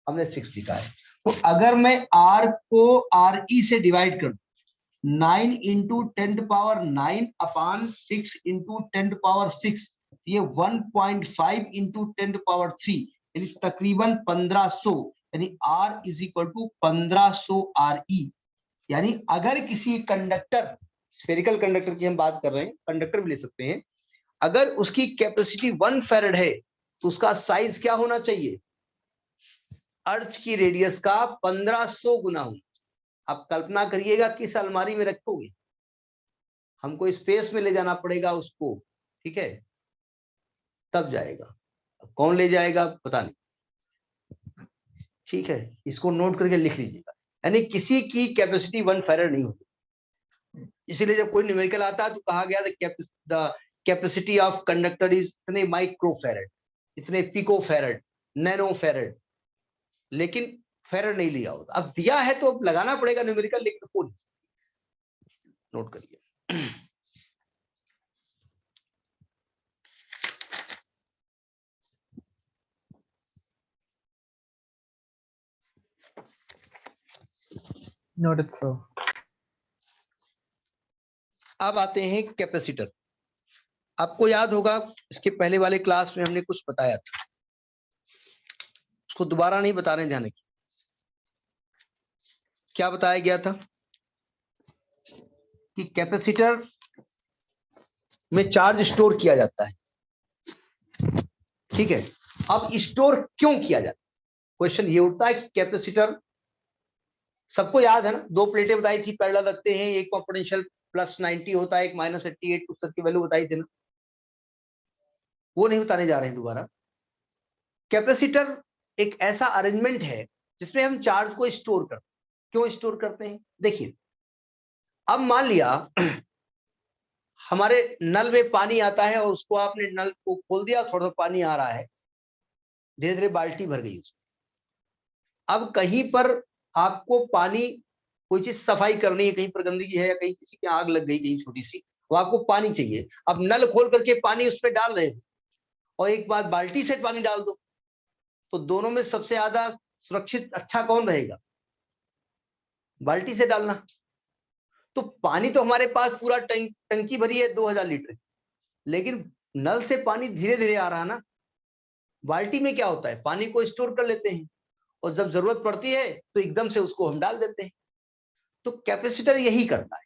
हमने 6 लिखा है। तो अगर मैं आर को आर ई से डिवाइड कर दूं, 9 इंटू 10⁹ अपान 6 इंटू 10⁶, ये 1.5 इंटू 10⁻3 यानी तकरीबन 1500, यानी R is equal to 1500 RE। यानी अगर किसी कंडक्टर, स्फेरिकल कंडक्टर की हम बात कर रहे हैं, कंडक्टर भी ले सकते हैं, अगर उसकी कैपेसिटी 1 फैरेड है तो उसका साइज क्या होना चाहिए? अर्थ की रेडियस का 1500 गुना हो। आप कल्पना करिएगा किस अलमारी में रखोगे, हमको स्पेस में ले जाना पड़ेगा उसको, ठीक है, तब जाएगा। कौन ले जाएगा पता नहीं। ठीक है, इसको नोट करके लिख लीजिएगा। यानी किसी की कैपेसिटी 1 फैराड नहीं होती, इसीलिए जब कोई न्यूमेरिकल आता है तो कहा गया the capacity of conductor is इतने माइक्रो फैराड, इतने पिको फैराड, नैनो फैराड, लेकिन फैराड नहीं लिया होता। अब दिया है तो अब लगाना पड़ेगा न्यूमेरिकल, लेकिन हो नहीं सकती। नोट करिए। Noted, sir. अब आते हैं कैपेसिटर। आपको याद होगा इसके पहले वाले क्लास में हमने कुछ बताया था, उसको दोबारा नहीं बता रहे, ध्यान रखिए। क्या बताया गया था कि कैपेसिटर में चार्ज स्टोर किया जाता है, ठीक है। अब स्टोर क्यों किया जाता है, क्वेश्चन ये उठता है कि कैपेसिटर, सबको याद है ना, दो प्लेटें बताई थी, पैरेलल रखते हैं, एक में पोटेंशियल +90 होता है, एक -88, कुछ तक की वैल्यू बताई थी ना, वो नहीं बताने जा रहे हैं दोबारा। कैपेसिटर एक ऐसा अरेंजमेंट है जिसमें हम चार्ज को स्टोर करते हैं। क्यों स्टोर करते हैं, देखिए। अब मान लिया हमारे नल में पानी आता है और उसको आपने नल को खोल दिया, थोड़ा सा पानी आ रहा है, धीरे धीरे बाल्टी भर गई उसमें। अब कहीं पर आपको पानी, कोई चीज सफाई करनी है, कहीं पर गंदगी है या कहीं किसी की आग लग गई कहीं छोटी सी, वो आपको पानी चाहिए। अब नल खोल करके पानी उस पर डाल रहे हो और एक बार बाल्टी से पानी डाल दो, तो दोनों में सबसे ज्यादा सुरक्षित अच्छा कौन रहेगा, बाल्टी से डालना। तो पानी तो हमारे पास पूरा टंकी भरी है 2000 लीटर, लेकिन नल से पानी धीरे धीरे आ रहा ना। बाल्टी में क्या होता है, पानी को स्टोर कर लेते हैं और जब जरूरत पड़ती है तो एकदम से उसको हम डाल देते हैं। तो कैपेसिटर यही करता है,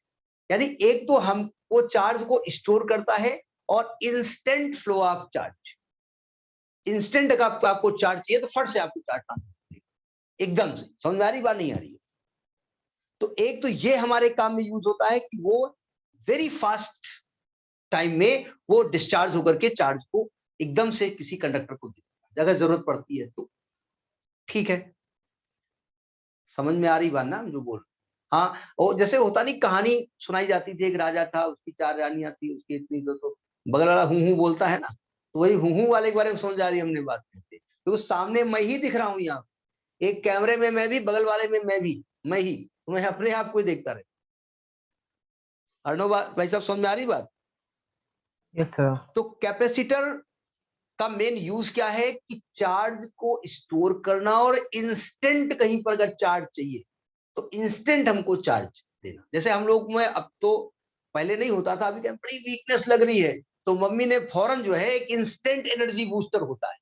यानी एक तो हम वो चार्ज को स्टोर करता है और instant flow of charge, instant का आपको चार्ज चाहिए तो फट से आपको चार्ज ट्रांसफर एकदम से। समझ में आ रही बात, नहीं आ रही है? तो एक तो ये हमारे काम में यूज होता है कि वो वेरी फास्ट टाइम में वो डिस्चार्ज होकर के चार्ज को एकदम से किसी कंडक्टर को देता है, अगर जरूरत पड़ती है तो। ठीक है, समझ में आ रही बात ना जो बोल। हाँ, और जैसे होता नहीं, कहानी सुनाई जाती थी, एक राजा था, उसकी 4 रानियां थी, उसकी इतनी तो बगल वाला हूं बोलता है ना, तो वही हूं वाले के बारे में समझ आ रही हमने बात करते, तो सामने मैं ही दिख रहा हूँ यहाँ, एक कैमरे में मैं भी, बगल वाले में मैं भी, मैं ही, तो मैं अपने आप को ही देखता रहे। अर्णव भाई साहब, समझ में आ रही बात? Yes, sir. तो कैपेसिटर का मेन यूज क्या है कि चार्ज को स्टोर करना, और इंस्टेंट कहीं पर अगर चार्ज चाहिए तो इंस्टेंट हमको चार्ज देना। जैसे हम लोग में अब तो, पहले नहीं होता था, अभी क्या बड़ी वीकनेस लग रही है, तो मम्मी ने फौरन जो है एक इंस्टेंट एनर्जी बूस्टर होता है,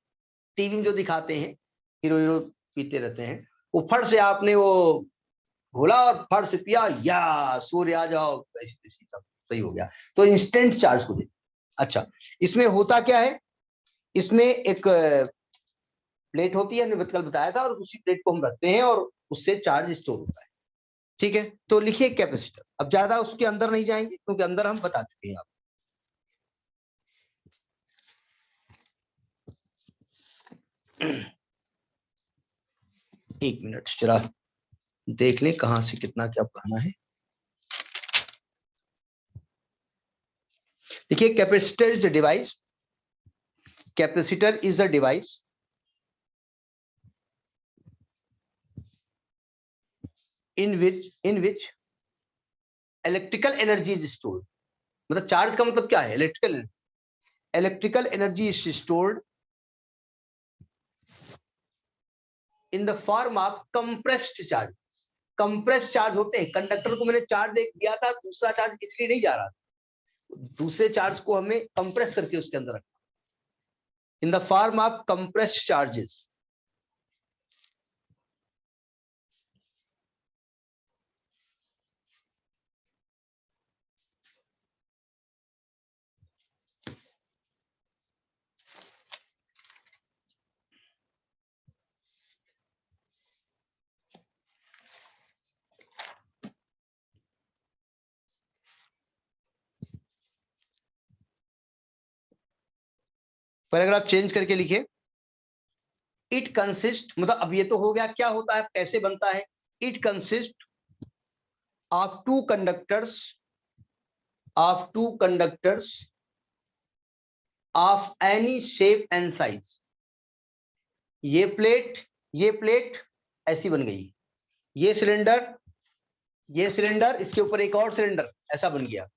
टीवी में जो दिखाते हैं, हीरो हीरो पीते रहते हैं, वो फट से आपने वो घोला और फट से पिया, या सूर्य आ जाओ, ऐसी तैसी सब सही हो गया। तो इंस्टेंट चार्ज को दे। अच्छा, इसमें होता क्या है, इसमें एक प्लेट होती है, मैंने कल बताया था, और उसी प्लेट को हम रखते हैं और उससे चार्ज स्टोर होता है। ठीक है, तो लिखिए कैपेसिटर। अब ज्यादा उसके अंदर नहीं जाएंगे क्योंकि अंदर हम बता चुके हैं आप। एक मिनट जरा देख लें कहां से कितना क्या कहना है। देखिए, capacitor is a device, capacitor is a device in which electrical energy is stored। मतलब चार्ज का मतलब क्या है, electrical energy is stored in the form of compressed charge. Compressed charge होते हैं, कंडक्टर को मैंने चार्ज दिया था, दूसरा चार्ज इसलिए नहीं जा रहा था, दूसरे चार्ज को हमें कंप्रेस करके उसके अंदर रखना, in the form of compressed charges. Paragraph change करके लिखिए, इट कंसिस्ट, मतलब अब ये तो हो गया क्या होता है, कैसे बनता है। It consist of two conductors of any shape and size. ये प्लेट ऐसी बन गई, ये सिलेंडर इसके ऊपर एक और सिलेंडर ऐसा बन गया,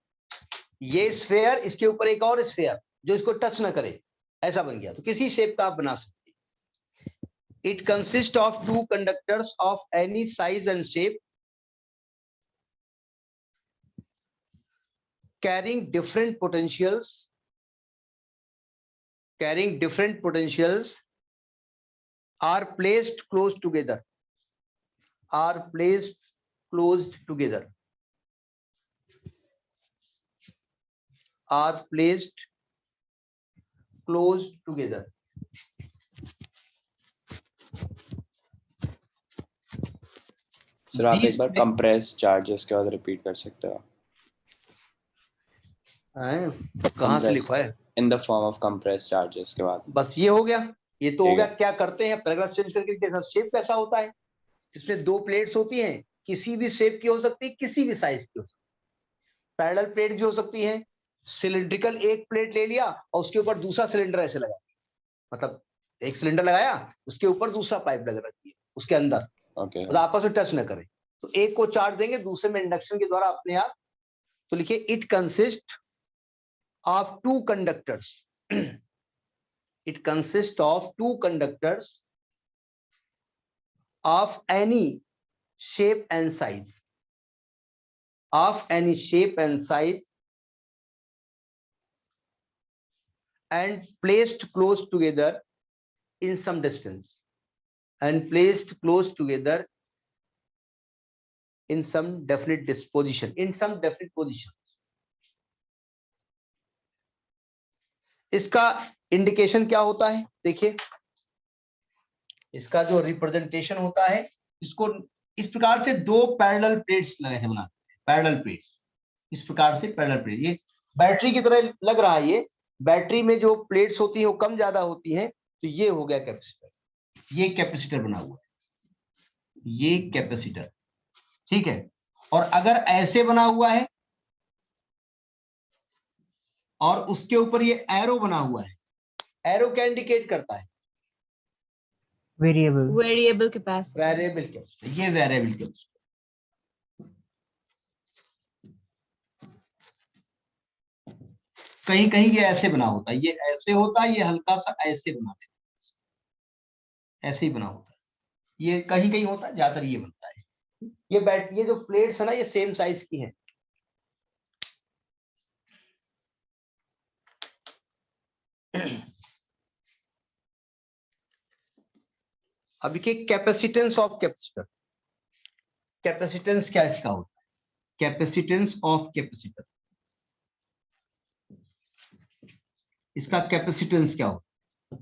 ये स्फेयर इसके ऊपर एक और स्फेयर जो इसको टच ना करे ऐसा बन गया। तो किसी शेप का आप बना सकते हैं। It consist of two conductors of any size and shape carrying different potentials are placed close together sir आप These एक बार कंप्रेस चार्जेस के बाद रिपीट कर सकते हो? कहाँ से लिखा है? In the form of compress charges के बाद। बस ये हो गया, ये तो हो ठीक गया। है। क्या करते हैं, पैराग्राफ चेंज करके जैसा शेप कैसा होता है, इसमें दो प्लेट्स होती हैं, किसी भी शेप की हो सकती है, किसी भी साइज की हो सकती है। पैरेलल प्लेट भी हो सकती है, सिलिंड्रिकल एक प्लेट ले लिया और उसके ऊपर दूसरा सिलेंडर ऐसे लगा, मतलब एक सिलेंडर लगाया उसके ऊपर दूसरा पाइप लगा रखी है उसके अंदर, मतलब आपस में टच न करे, तो एक को चार्ज देंगे दूसरे में इंडक्शन के द्वारा अपने आप। तो लिखिए it consist of two conductors of any shape and size and placed close together in some distance in some definite position. इसका इंडिकेशन क्या होता है, देखिए इसका जो रिप्रेजेंटेशन होता है, इसको इस प्रकार से दो पैरेलल प्लेट्स लगे हैं बनाते हैं, पैरेलल प्लेट्स इस प्रकार से पैरेलल प्लेट, ये बैटरी की तरह लग रहा है। ये बैटरी में जो प्लेट्स होती है वो कम ज्यादा होती है, तो ये हो गया कैपेसिटर, ये कैपेसिटर बना हुआ है, ये कैपेसिटर, ठीक है। और अगर ऐसे बना हुआ है और उसके ऊपर ये एरो बना हुआ है, एरो क्या इंडिकेट करता है, वेरिएबल कैपेसिटी। वेरिएबल कैपेसिटर, ये वेरिएबल कैपेसिटर। कहीं कहीं ये ऐसे बना होता है, ये ऐसे होता है, ये हल्का सा ऐसे बना देता है, ऐसे ही बना होता है, ये कहीं कहीं होता है, ज्यादातर ये बनता है। ये जो प्लेट्स है ना, ये सेम साइज की हैं। अभी के कैपेसिटेंस ऑफ कैपेसिटर, कैपेसिटेंस क्या इसका होता है, कैपेसिटेंस ऑफ कैपेसिटर, इसका कैपेसिटेंस क्या होता है,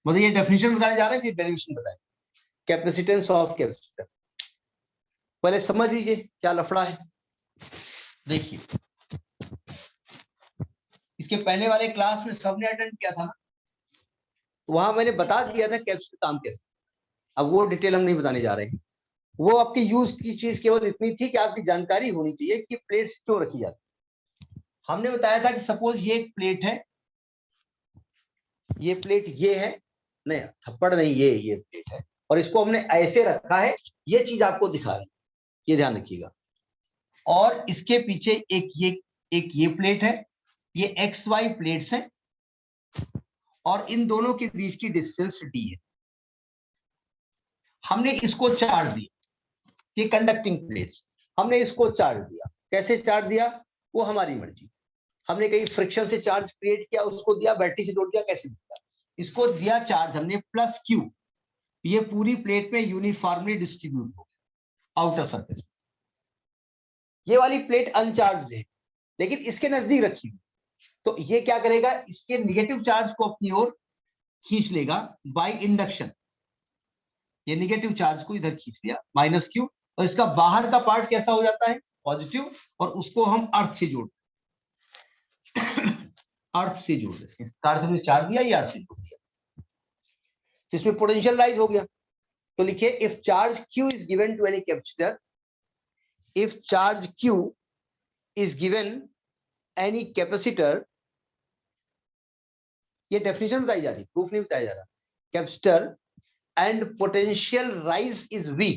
मतलब ये डेफिनेशन बताने जा रहे हैं फिर डेरिवेशन बताएं। कैपेसिटेंस ऑफ कैपेसिटर पहले समझ लीजिए क्या लफड़ा है। देखिए इसके पहले वाले क्लास में सबने अटेंड किया था ना, वहां मैंने बता दिया था कैपेसिटर काम कैसे। अब वो डिटेल हम नहीं बताने जा रहे हैं, वो आपके यूज की चीज केवल इतनी थी कि आपकी जानकारी होनी चाहिए कि प्लेट्स क्यों रखी जाती। हमने बताया था कि सपोज ये एक प्लेट है, ये प्लेट ये है, नहीं थप्पड़ नहीं, ये प्लेट है और इसको हमने ऐसे रखा है, ये चीज आपको दिखा रही है, ये ध्यान रखिएगा। और इसके पीछे एक ये प्लेट है, ये XY प्लेट्स है और इन दोनों के बीच की डिस्टेंस D है। हमने इसको चार्ज दिया, ये कंडक्टिंग प्लेट्स, हमने इसको चार्ज दिया। कैसे चार्ज दिया वो हमारी मर्जी, हमने कहीं फ्रिक्शन से चार्ज क्रिएट किया, उसको दिया, बैटरी से जोड़ दिया, कैसे दिया, इसको दिया चार्ज हमने +Q, ये पूरी प्लेट में यूनिफॉर्मली डिस्ट्रीब्यूट हो आउटर सरफेस। ये वाली प्लेट अनचार्ज है लेकिन इसके नजदीक रखी हुई, तो ये क्या करेगा, इसके नेगेटिव चार्ज को अपनी ओर खींच लेगा बाय इंडक्शन। ये नेगेटिव चार्ज को इधर खींच लिया -Q, और इसका बाहर का पार्ट कैसा हो जाता है, पॉजिटिव, और उसको हम अर्थ से जोड़ अर्थ से जोड़ देते हैं। कार्य हमने चार्ज दिया, ये अर्थ से जोड़ दिया। तो इसमें पोटेंशियल राइज हो गया। तो लिखिए if charge q is given to any capacitor, if charge q is given any capacitor, ये डेफिनेशन बताई जा रही, प्रूफ नहीं बताया जा रहा। Capacitor and potential rise is v,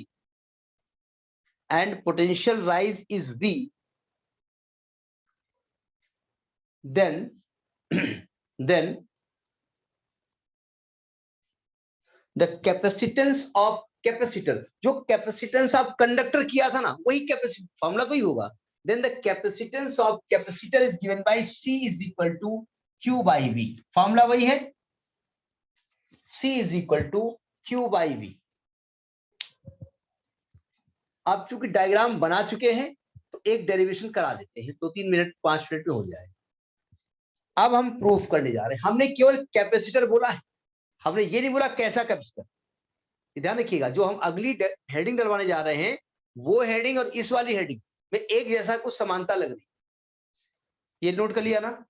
and potential rise is v, then the capacitance of capacitor, जो capacitance आप कंडक्टर किया था ना, वही कैपेसिटी फॉर्मूला तो ही होगा। Then the capacitance of capacitor is given by C is equal to Q by V, formula वही है, C is equal to Q by V। आप चूंकि डायग्राम बना चुके हैं तो एक डेरिवेशन करा देते हैं, 2-3 मिनट 5 मिनट में हो जाएगा। अब हम प्रूफ करने जा रहे हैं। हमने केवल कैपेसिटर बोला है, हमने ये नहीं बोला कैसा कैपेसिटर। ध्यान रखिएगा, जो हम अगली हेडिंग डलवाने जा रहे हैं वो हेडिंग और इस वाली हेडिंग में एक जैसा कुछ समानता लग रही, ये नोट कर लिया ना।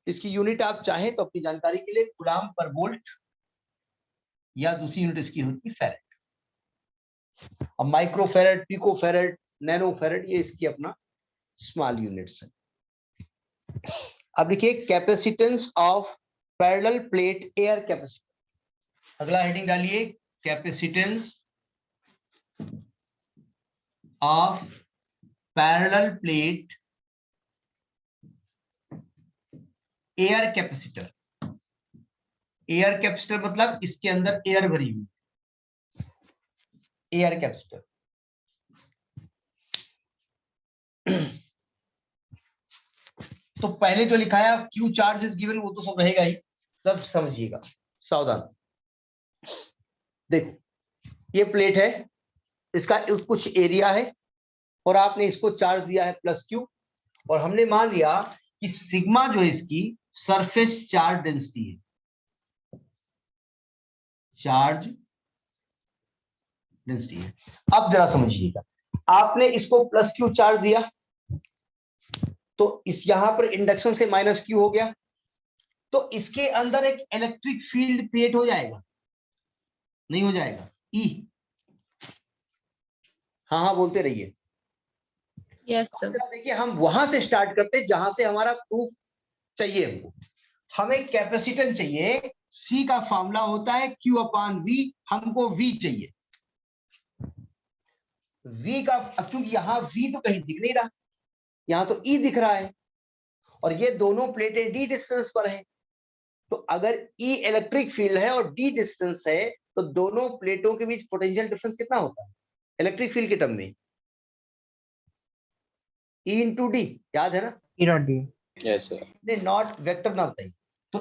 इसकी यूनिट आप चाहें तो अपनी जानकारी के लिए कूलम्ब पर वोल्ट, या दूसरी यूनिट इसकी होती है फेरेड। अब माइक्रो फेरेड, पिको फेरेड, नैनो फेरेड, ये इसकी अपना स्मॉल यूनिट्स है। अब लिखिए capacitance of parallel plate air capacitor. अगला हेडिंग डालिए capacitance of parallel plate air capacitor. Air capacitor मतलब इसके अंदर एयर भरी हुई, एयर कैपेसिटर। तो पहले जो लिखा है क्यू चार्ज इज गिवन वो तो सब रहेगा ही, सब समझिएगा, सावधान। देखो ये प्लेट है, इसका कुछ एरिया है और आपने इसको चार्ज दिया है प्लस क्यू, और हमने मान लिया कि सिग्मा जो है इसकी सरफेस चार्ज डेंसिटी है, चार्ज डेंसिटी है। अब जरा समझिएगा, आपने इसको प्लस क्यू चार्ज दिया तो इस यहां पर इंडक्शन से माइनस क्यू हो गया, तो इसके अंदर एक इलेक्ट्रिक फील्ड क्रिएट हो जाएगा, नहीं हो जाएगा? ई, हाँ हाँ बोलते रहिए। Yes, sir. देखिए हम वहां से स्टार्ट करते हैं जहां से हमारा प्रूफ चाहिए हमको। हमें कैपेसिटेंस चाहिए, सी का फॉर्मूला होता है Q अपान V, हमको V चाहिए। V का, अब चूंकि यहाँ V तो कहीं दिख नहीं रहा, यहाँ तो E दिख रहा है, और ये दोनों प्लेटें D डिस्टेंस पर हैं। तो अगर E इलेक्ट्रिक फील्ड है और D डिस्टेंस है तो दोनों प्लेटों के बीच पोटेंशियल डिफरेंस कितना होता है इलेक्ट्रिक फील्ड के टर्म में? E इंटू डी, याद है ना? E dot D। Yes sir. नहीं, नॉट वेक्टर ना बताइए। तो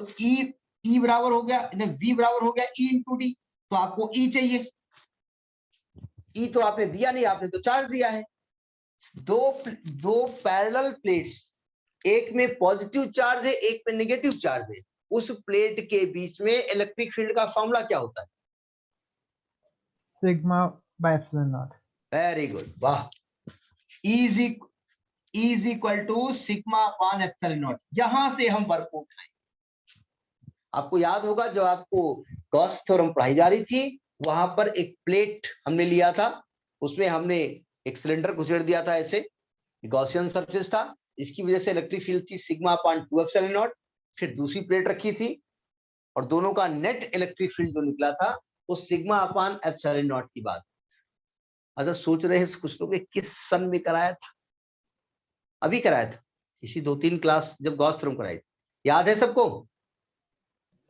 E बराबर हो गया, V बराबर हो गया E इंटू डी, तो आपको E चाहिए। E तो आपने दिया नहीं, आपने तो चार्ज दिया है। दो पैरेलल प्लेट्स, एक में पॉजिटिव चार्ज है एक में नेगेटिव चार्ज है, उस प्लेट के बीच में इलेक्ट्रिक फील्ड का फॉर्मूला क्या होता है? Sigma by epsilon naught. Very good, वाह। E is equal to sigma upon epsilon naught. यहां से हम वर्क उठाएं। आपको याद होगा जब आपको गॉस थ्योरम पढ़ाई जा रही थी, वहां पर एक प्लेट हमने लिया था, उसमें हमने एक सिलेंडर घुसेड़ दिया था, ऐसे गॉसियन सरफेस था, इसकी वजह से इलेक्ट्रिक फील्ड थी सिग्मा अपान 2 एप्सिलॉन नॉट। फिर दूसरी प्लेट रखी थी और दोनों का नेट इलेक्ट्रिक फील्ड जो निकला था वो सिग्मा अपान एप्सिलॉन नॉट की बात। अच्छा सोच रहे हैं कुछ लोग किस सन में कराया था? अभी कराया था, इसी 2-3 क्लास जब गॉस थ्योरम कराई, याद है सबको?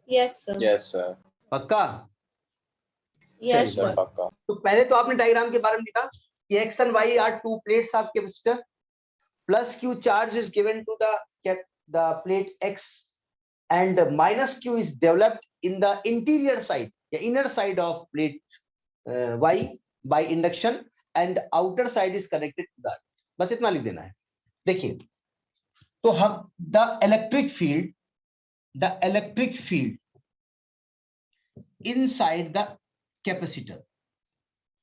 Yes, sir. Yes sir. पक्का? Yes, चलिए। sir. पक्का। तो पहले तो आपने डायग्राम के बारे में लिखा कि x and y are two plates of capacitor, plus q charge is given to the plate x and minus q is developed in the interior side, the inner side of plate y by induction and outer side is connected to that। बस इतना लिख देना है। देखिए तो हम the electric field inside the capacitor,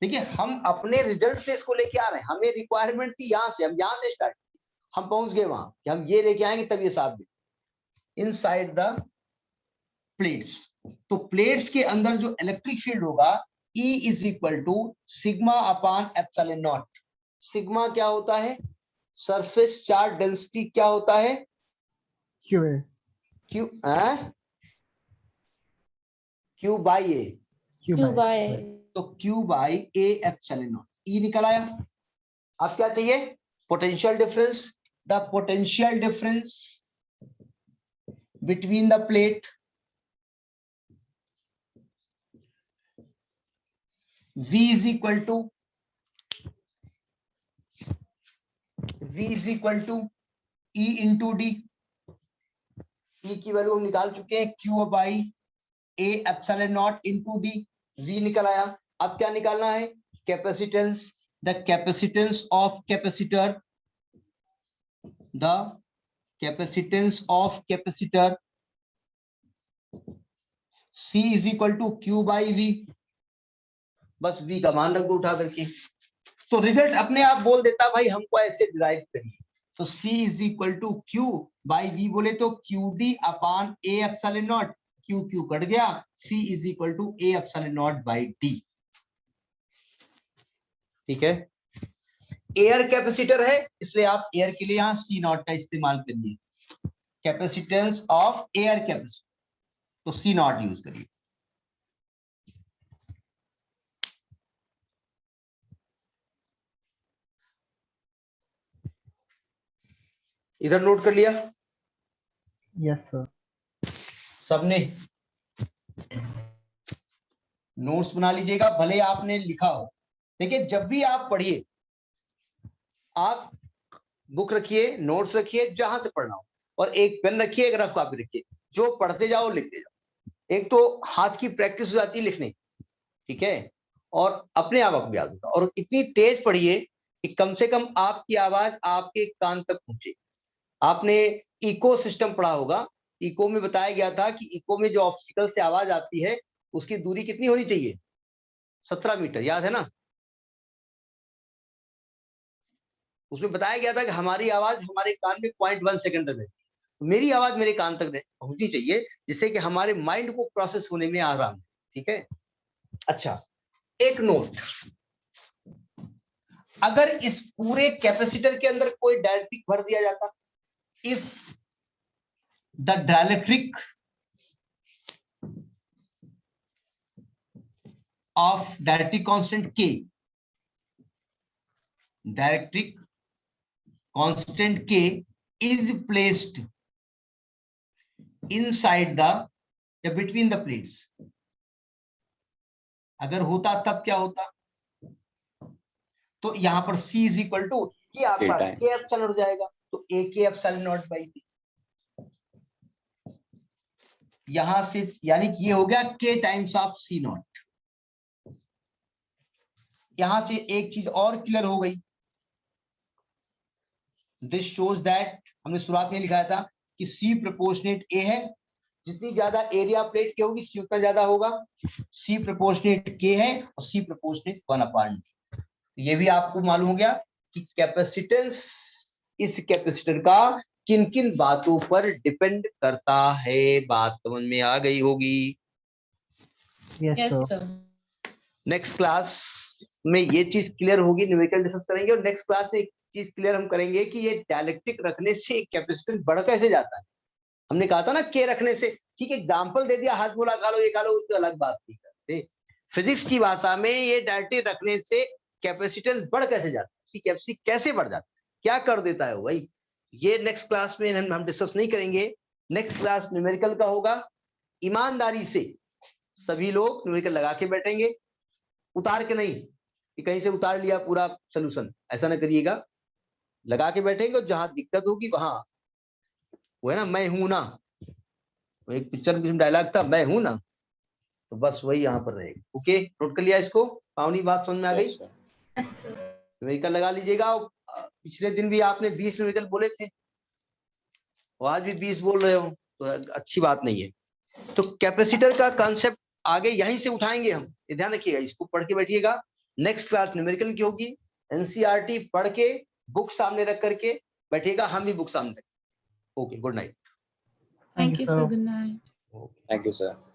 देखिए हम अपने रिजल्ट से इसको लेके आ रहे हैं, हमें रिक्वायरमेंट थी यहां से, हम यहां से स्टार्ट, हम पहुंच गए वहां कि हम ये लेके आएंगे तब ये साफ दे। इनसाइड द प्लेट्स, तो प्लेट्स के अंदर जो इलेक्ट्रिक फील्ड होगा E is equal to sigma upon epsilon naught. Sigma क्या होता है? सरफेस चार्ज डेंसिटी क्या होता है? क्यू है, Q Q by A, Q Q by by तो Q by A epsilon naught. E निकल आया। अब क्या चाहिए? Potential difference. The potential difference between the plate V is equal to E into D। E की value हम निकाल चुके हैं, Q by A epsilon naught into D. V निकल आया। अब क्या निकालना है? Capacitance. The capacitance of capacitor, the capacitance of capacitor C is equal to Q by V। बस V का मान रख दो उठा करके, तो रिजल्ट अपने आप बोल देता भाई हमको ऐसे डिराइव करिए। तो C is equal to Q by V बोले तो QD upon A epsilon naught, Q cut गया, C is equal to A epsilon naught by D। ठीक है, एयर कैपेसिटर है इसलिए आप एयर के लिए यहां C नॉट का इस्तेमाल करिए। कैपेसिटेंस ऑफ एयर कैपेसिटर, तो C नॉट यूज करिए। इधर नोट कर लिया यस सर। सबने? नोट्स बना लीजिएगा, भले आपने लिखा हो। देखिए जब भी आप पढ़िए, आप बुक रखिए, नोट्स रखिए, जहां से पढ़ना हो, और एक पेन रखिए, एक रफ कॉपी रखिए, जो पढ़ते जाओ लिखते जाओ। एक तो हाथ की प्रैक्टिस हो जाती है लिखने, ठीक है, और अपने आप को याद होगा। और इतनी तेज पढ़िए कि कम से कम आपकी आवाज आपके कान तक पहुंचे। आपने इको सिस्टम पढ़ा होगा, इको में बताया गया था कि इको में जो ऑब्स्टिकल से आवाज आती है उसकी दूरी कितनी होनी चाहिए? 17 मीटर, याद है ना? उसमें बताया गया था कि हमारी आवाज हमारे कान में 0.1 सेकंड तक है। तो मेरी आवाज मेरे कान तक पहुंचनी चाहिए, जिससे कि हमारे माइंड को प्रोसेस होने में आराम है। ठीक है, अच्छा एक नोट, अगर इस पूरे कैपेसिटर के अंदर कोई डाइलेक्ट्रिक भर दिया जाता, if the dielectric of dielectric constant K, dielectric constant K is placed inside the या between the plates, अगर होता तब क्या होता? तो यहां पर C इज इक्वल टू ये आपका K एप्सिलॉन हो जाएगा, तो A K epsilon naught by D। यहां से यानी कि ये हो गया K times of C not. यहां से एक चीज और क्लियर हो गई, दिस शोज दैट, हमने शुरुआत में लिखा था कि C प्रोपोर्शनेट A है, जितनी ज्यादा एरिया प्लेट की होगी C उतना ज्यादा होगा। C प्रोपोर्शनेट K है और C प्रोपोर्शनेट 1/D। ये भी आपको मालूम हो गया कि कैपेसिटेंस इस कैपेसिटर का किन किन बातों पर डिपेंड करता है। बात समझ में आ गई होगी। Yes yes sir. sir next class में ये चीज क्लियर होगी, न्यूमेरिकल डिस्कस करेंगे, और नेक्स्ट क्लास में एक चीज क्लियर हम करेंगे कि ये डाइलेक्ट्रिक रखने से कैपेसिटेंस बढ़ कैसे जाता है। हमने कहा था ना के रखने से, ठीक, एग्जाम्पल दे दिया, हाथ बोला खा लो ये खा लो, उसकी अलग बात नहीं करते। फिजिक्स की भाषा में ये डाइलेक्ट्रिक रखने से कैपेसिटेंस बढ़ कैसे जाता है, उसकी कैपेसिटी कैसे बढ़ जाती है, क्या कर देता है भाई, ये नेक्स्ट क्लास में हम डिस्कस नहीं करेंगे। नेक्स्ट क्लास न्यूमेरिकल का होगा। ईमानदारी से सभी लोग न्यूमेरिकल लगा के बैठेंगे, उतार के नहीं कि कहीं से उतार लिया पूरा सोल्यूशन, ऐसा ना करिएगा। लगा के बैठेंगे और जहां दिक्कत होगी वहां, वो है ना मैं हूं ना, वो एक पिक्चर में डायलॉग था मैं हूं ना, तो बस वही यहाँ पर रहेगा। ओके, नोट कर लिया इसको? पावनी बात समझ में आ गई? yes sir न्यूमेरिकल लगा लीजिएगा। पिछले दिन भी आपने 20 न्यूमेरिकल बोले थे, और आज भी 20 बोल रहे हो, तो अच्छी बात नहीं है। तो कैपेसिटर का कॉन्सेप्ट आगे यहीं से उठाएंगे हम, ये ध्यान रखिएगा, इसको पढ़ के बैठिएगा। नेक्स्ट क्लास न्यूमेरिकल की होगी, एनसीईआरटी पढ़ के बुक सामने रख करके बैठिएगा, हम भी बुक सामने रखेंगे। Okay, good night. thank you sir. sir good night okay thank you sir.